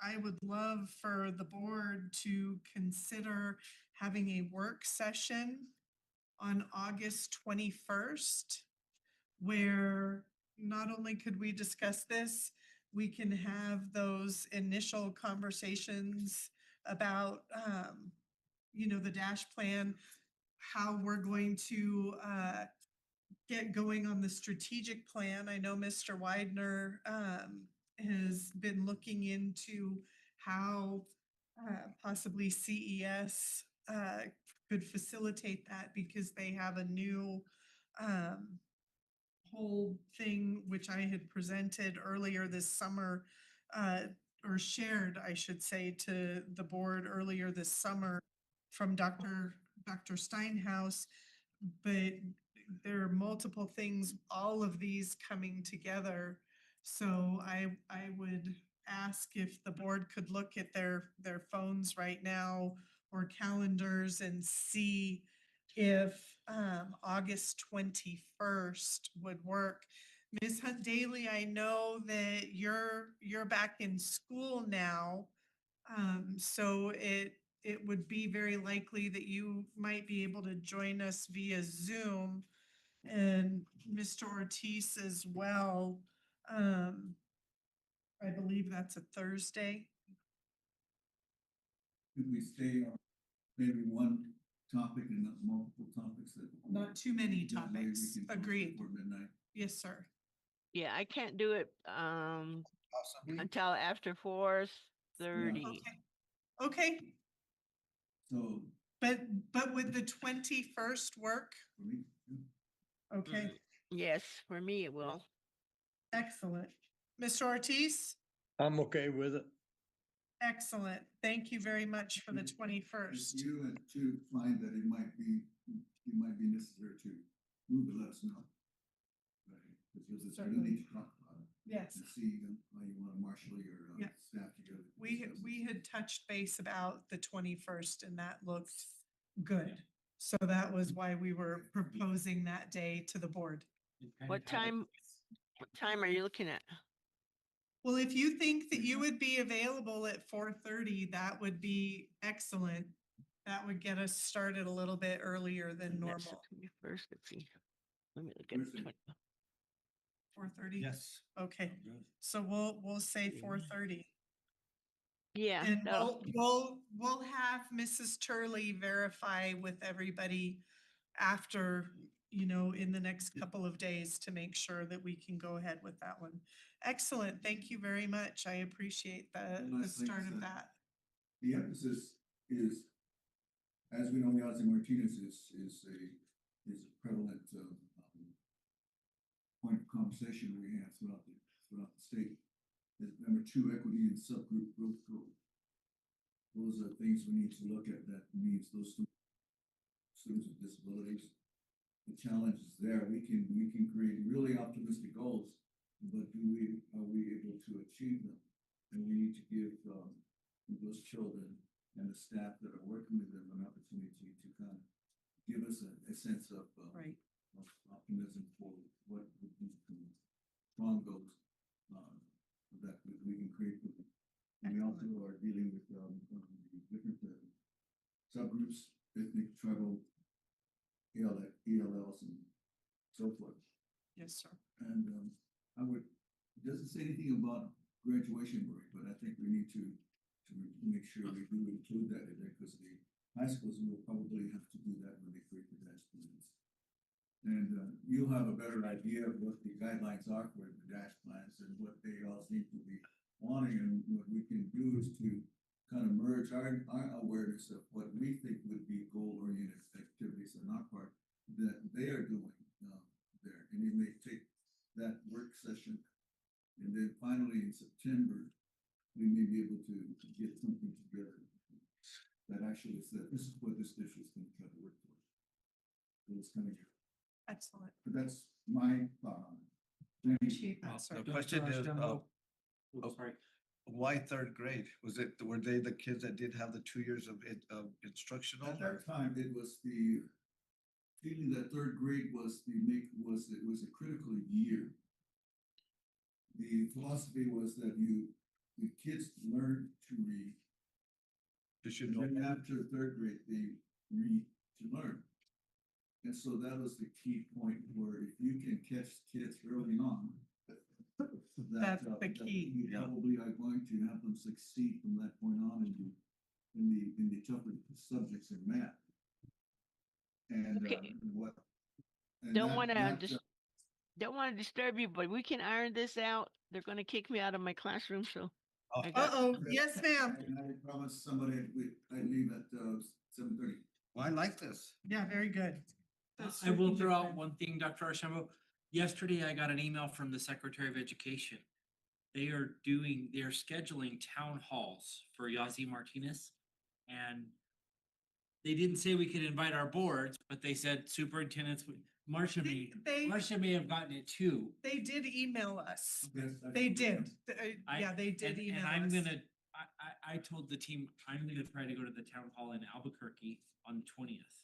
I would love for the board to consider having a work session on August 21st, where not only could we discuss this, we can have those initial conversations about, the DASH plan, how we're going to, get going on the strategic plan. I know Mr. Widener, has been looking into how, possibly CES, could facilitate that because they have a new, whole thing, which I had presented earlier this summer, or shared, I should say, to the board earlier this summer from Dr. Steinhaus. But there are multiple things, all of these coming together. So I would ask if the board could look at their phones right now or calendars and see if, August 21st would work. Ms. Hunt Daly, I know that you're back in school now. So it would be very likely that you might be able to join us via Zoom, and Mr. Ortiz as well. I believe that's a Thursday. Could we stay on maybe one topic and not multiple topics that? Not too many that way we topics. can finish Agreed. Before midnight. Yes, sir. Yeah, I can't do it, until after 4:30. Okay, So but would the 21st work? for me, yeah. Okay, Yes, for me it will. excellent. Mr. Ortiz? I'm okay with it. Excellent. Thank you very much for the If 21st. you and two find that it might be necessary to move it, let us know. Right, because it's really Certainly. need to talk about it Yes. and see how you want to marshal your, Yeah. staff together. We had touched base about the 21st and that looked good. So that was why we were proposing that day to the board. What time are you looking at? Well, if you think that you would be available at 4:30, that would be excellent. That would get us started a little bit earlier than That's the normal. 21st, let's see. Let me look at Where's the the- 4:30? Yes. Okay, Sounds good. so we'll say 4:30. Yeah, And that'll- we'll have Mrs. Turley verify with everybody after, in the next couple of days to make sure that we can go ahead with that one. Excellent. Thank you very much. I appreciate the Last thing start is of that- that. The emphasis is, as we know, Yahtzee Martinez is a prevalent, point of conversation we have throughout the state. Number two, equity and subgroup growth goal. Those are things we need to look at. That means those students with disabilities. The challenge is there. We can create really optimistic goals, but are we able to achieve them? And we need to give, those children and the staff that are working with them an opportunity to kind of give us a sense of, Right. of optimism for what would be strong goals, that we can create with them. And we also are dealing with, different, subgroups, ethnic, tribal, ELLs and so forth. Yes, sir. And I would, it doesn't say anything about graduation break, but I think we need to make sure we do include that in there, because the high schools will probably have to do that when they create the dash plans. And you'll have a better idea of what the guidelines are for the dash plans and what they all seem to be wanting. And what we can do is to kind of merge our awareness of what we think would be goal-oriented activities on our part that they are doing there. And you may take that work session, and then finally in September, we may be able to get something together that actually says, this is what this district is going to try to work towards. So it's kind of, Excellent. but that's my thought on it. Thank you. Appreciate that, sir. The question is, Sorry. why third grade? Were they the kids that did have the 2 years of instructional? At that time, it was the feeling that third grade was it was a critical year. The philosophy was that the kids learn to read. You should know. And after third grade, they read to learn. And so that was the key point, where if you can catch kids early on, That's the key. You probably are going to have them succeed from that point on in the tougher subjects in math. And Okay. what? and Don't that- wanna that, don't wanna disturb you, but we can iron this out. They're gonna kick me out of my classroom, so. I got- Uh-oh, yes, ma'am. And I promised somebody I'd leave at 7:30. Well, I like this. Yeah, very good. That's I will working throw out different. one thing, Dr. Archambault. Yesterday, I got an email from the Secretary of Education. They're scheduling town halls for Yazi Martinez. And they didn't say we could invite our boards, but they said superintendents, Marcia may have gotten it too. They did email us. Yes, They did. I- They did and email I'm us. gonna, I told the team, I'm gonna try to go to the town hall in Albuquerque on the 20th.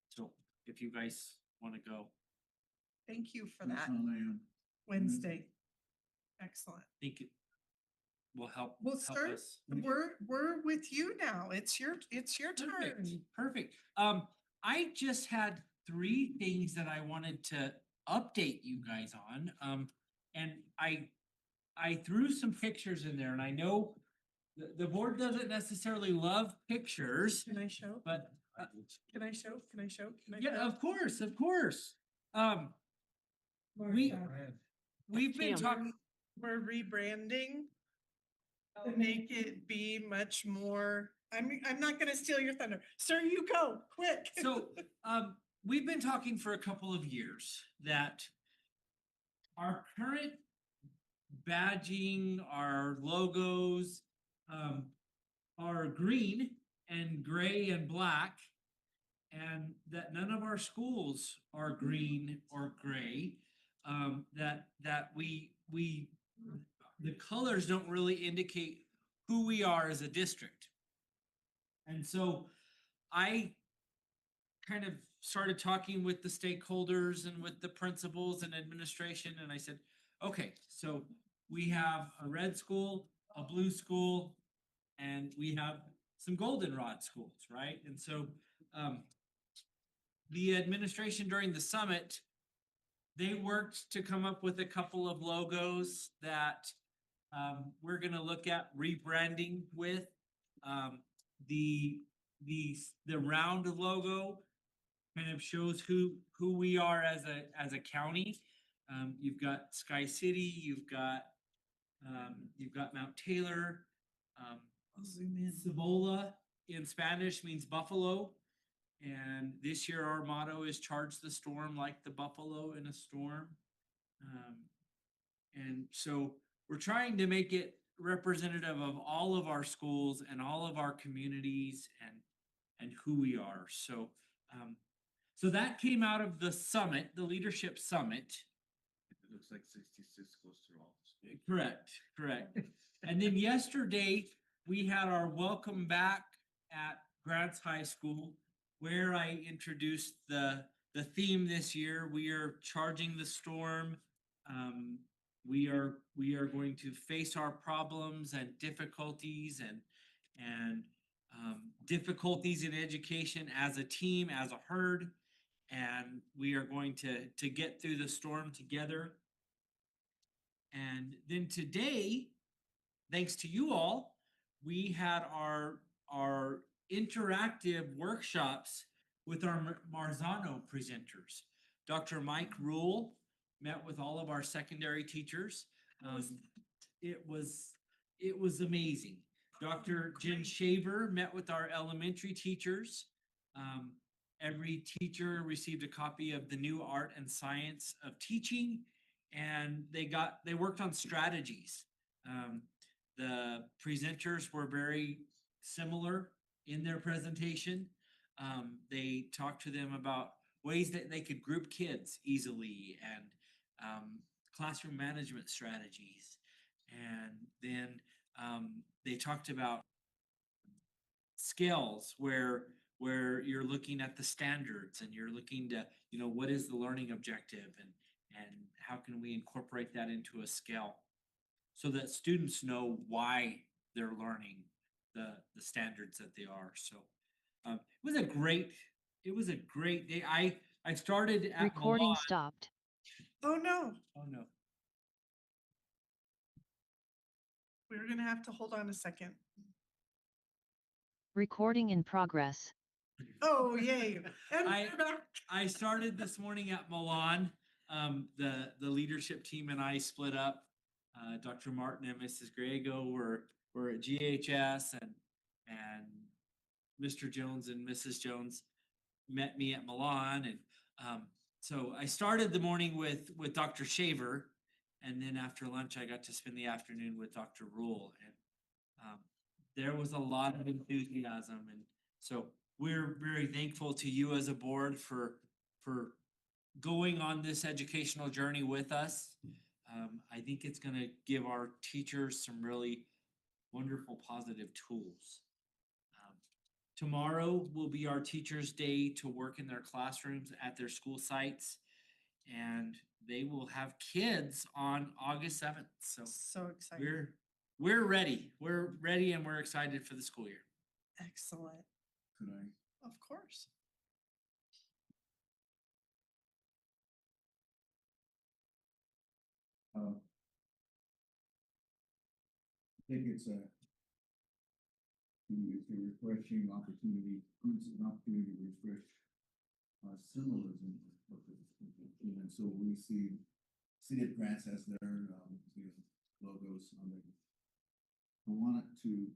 So if you guys wanna go, Thank you for That's that. all I am. Wednesday. Excellent. I think it will help. Well, help sir, us. we're with you now. It's your Perfect, turn. perfect. I just had 3 things that I wanted to update you guys on. And I threw some pictures in there, and I know the board doesn't necessarily love pictures, Can I show? but Can I show? Can I show? Can I yeah, show? of course, of course. We've been Tim. talking. We're rebranding to make it be much more, I'm not gonna steal your thunder. Sir, you go, quick. So, we've been talking for a couple of years that our current badging, our logos, are green and gray and black. And that none of our schools are green or gray. That we, the colors don't really indicate who we are as a district. And so I kind of started talking with the stakeholders and with the principals and administration, and I said, okay, so we have a red school, a blue school, and we have some goldenrod schools, right? And so the administration during the summit, they worked to come up with a couple of logos that we're gonna look at rebranding with. The round logo kind of shows who we are as a county. You've got Sky City, you've got Mount Taylor. Zoom in. Cibola in Spanish means buffalo. And this year our motto is charge the storm like the buffalo in a storm. And so we're trying to make it representative of all of our schools and all of our communities and who we are. So so that came out of the summit, the leadership summit. It looks like 66 goes through all this. Correct. And then yesterday, we had our welcome back at Grants High School, where I introduced the theme this year. We are charging the storm. We are going to face our problems and difficulties and difficulties in education as a team, as a herd. and we are going to get through the storm together. And then today, thanks to you all, we had our interactive workshops with our Marzano presenters. Dr. Mike Rule met with all of our secondary teachers. It was amazing. Dr. Jen Shaver met with our elementary teachers. Every teacher received a copy of the new Art and Science of Teaching, and they worked on strategies. The presenters were very similar in their presentation. They talked to them about ways that they could group kids easily and classroom management strategies. And then they talked about scales where you're looking at the standards and you're looking to, what is the learning objective and how can we incorporate that into a scale so that students know why they're learning the standards that they are. So it was a great day. I started at Recording Milan. stopped. Oh, no. Oh, no. We're gonna have to hold on a second. Recording in progress. Oh, yay. And we're back. I started this morning at Milan. The leadership team and I split up. Dr. Martin and Mrs. Griego were at GHS and Mr. Jones and Mrs. Jones met me at Milan. And so I started the morning with Dr. Shaver, and then after lunch, I got to spend the afternoon with Dr. Rule. And there was a lot of enthusiasm. And so we're very thankful to you as a board for going on this educational journey with us. I think it's going to give our teachers some really wonderful positive tools. Tomorrow will be our Teachers' Day to work in their classrooms at their school sites, and they will have kids on August 7th. So excited. We're ready. We're ready and we're excited for the school year. Excellent. Could I? Of course. I think it's a refreshing opportunity, it's an opportunity to refresh symbolism of and so we see that Grants has their logos on there. I wanted to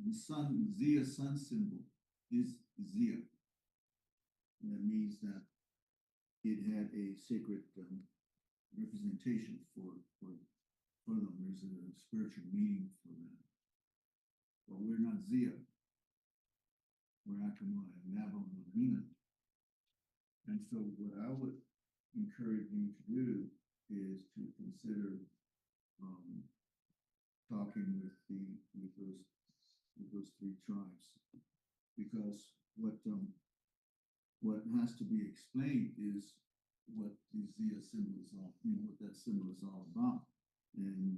the sun, Zia sun symbol is Zia. And that means that it had a sacred representation for them. There's a spiritual meaning for them. But we're not Zia. We're Akama and Navajo and Lavina. And so what I would encourage you to do is to consider talking with those three tribes, because what has to be explained is what the Zia symbol is all, what that symbol is all about, and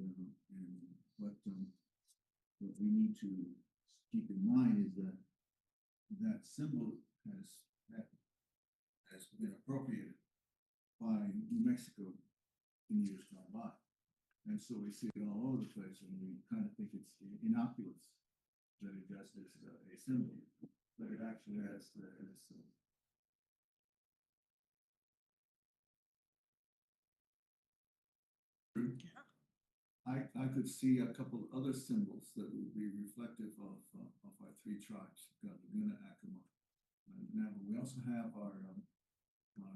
what we need to keep in mind is that that symbol has been appropriated by New Mexico in years gone by. And so we see it all over the place, and we kind of think it's innocuous that it just is a symbol, but it actually has I could see a couple other symbols that would be reflective of our three tribes. We've got Laguna, Acoma, and Navajo. We also have our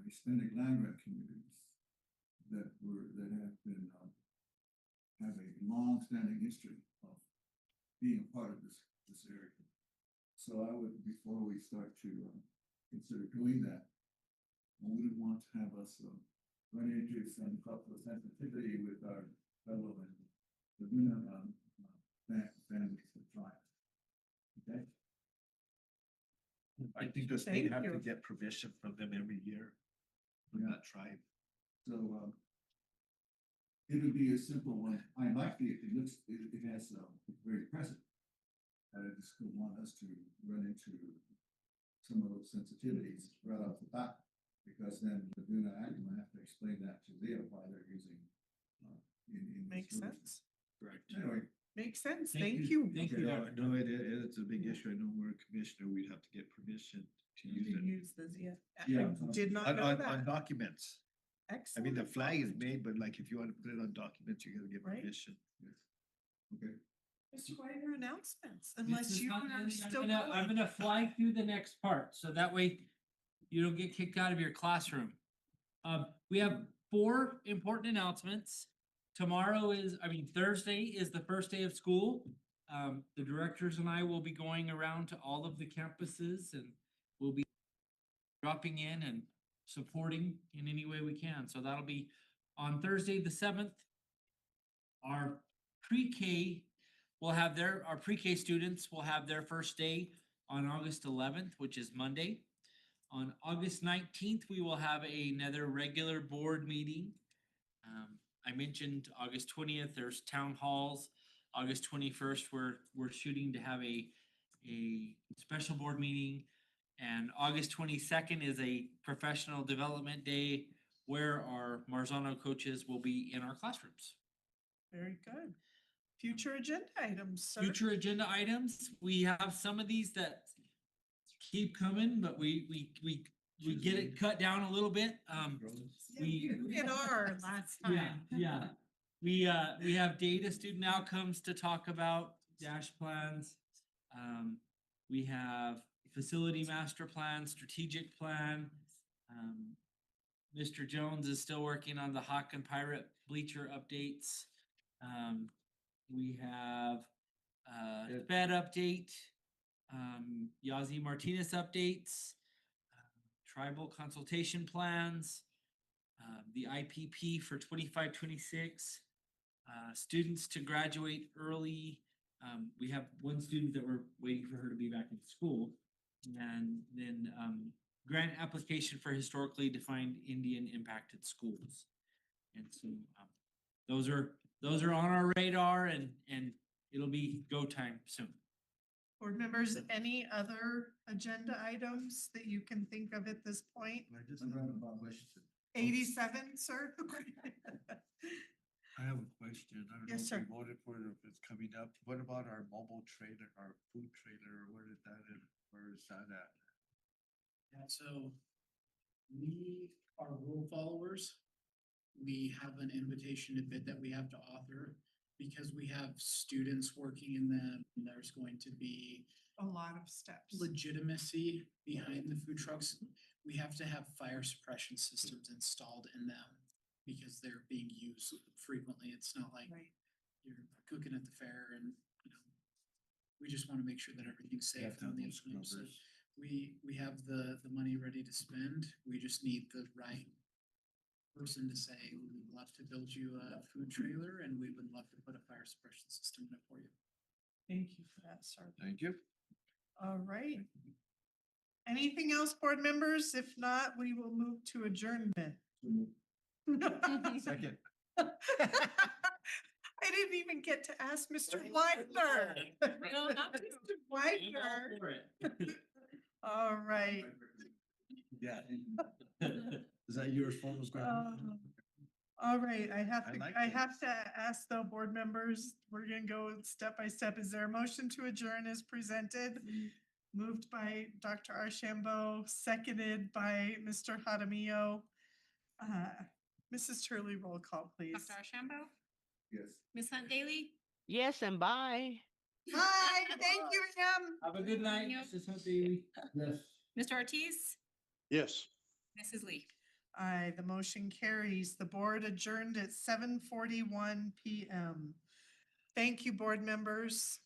Hispanic land grant communities that have been have a long-standing history of being a part of this area. So I would, before we start to consider doing that, I wouldn't want to have us run into some cultural sensitivity with our fellow and Laguna families and tribes. Okay. I think the state have to get permission from them every year from that tribe. So it would be a simple one. I like it looks, it has, very present. I just don't want us to run into some of those sensitivities right off the bat. Because then Laguna Actima have to explain that to them why they're using, in. Makes sense. Correct. Anyway. Makes sense. Thank Thank you. you. Thank you, No, Dr. no, it's a big issue. I know we're a commissioner, we'd have to get permission to use it. Use this, yeah. Yeah. I did not On, know on that. documents. I Excellent. mean, the flag is made, but like if you want to put it on documents, you gotta get Right. permission. Okay. Mr. White, announcements, This unless is you not are ending. still I'm going. gonna fly through the next part, so that way you don't get kicked out of your classroom. We have 4 important announcements. Thursday is the first day of school. The directors and I will be going around to all of the campuses and we'll be dropping in and supporting in any way we can. So that'll be on Thursday, the 7th. Our pre-K our pre-K students will have their first day on August 11th, which is Monday. On August 19th, we will have another regular board meeting. I mentioned August 20th, there's town halls. August 21st, we're shooting to have a special board meeting. And August 22nd is a professional development day where our Marzano coaches will be in our classrooms. Very good. Future agenda items, sir. Future agenda items, we have some of these that keep coming, but we get it cut down a little bit. You did ours last time. Yeah. We have data student outcomes to talk about, dash plans. We have facility master plan, strategic plan. Mr. Jones is still working on the Hawk and Pirate bleacher updates. We have Fed update, Yazi Martinez updates, tribal consultation plans, the IPP for 25-26, students to graduate early. We have one student that we're waiting for her to be back in school. And then grant application for historically defined Indian impacted schools. And so those are on our radar and it'll be go time soon. Board members, any other agenda items that you can think of at this point? I just have a question. 87, sir? I have a question. I don't know Yes, if sir. you voted for it or if it's coming up. What about our mobile trailer, our food trailer? Where is that at? Yeah, so we are rule followers. We have an invitation to bid that we have to author because we have students working in them. There's going to be A lot of steps. legitimacy behind the food trucks. We have to have fire suppression systems installed in them because they're being used frequently. It's not like Right. you're cooking at the fair and, we just want to make sure that everything's You have safe to have on the those inside. So scrubbers. we have the money ready to spend. We just need the right person to say, we would love to build you a food trailer and we would love to put a fire suppression system in it for you. Thank you for that, sir. Thank you. All right. Anything else, board members? If not, we will move to adjournment. Second. I didn't even get to ask Mr. Widener. Mr. Widener. All right. Yeah. Is that yours, photos? All right, I have I to, like I this. have to ask the board members, we're gonna go step by step. Is there a motion to adjourn as presented? Moved by Dr. Archambeau, seconded by Mr. Jaramillo. Mrs. Turley, roll call, please. Dr. Archambeau, Yes. Ms. Hunt Daily, Yes, and bye. Hi, thank you, Em. Have a good night, Mrs. Hunt Daily. Yes. Mr. Ortiz, Yes. Mrs. Lee. Aye, the motion carries. The board adjourned at 7:41 PM. Thank you, board members.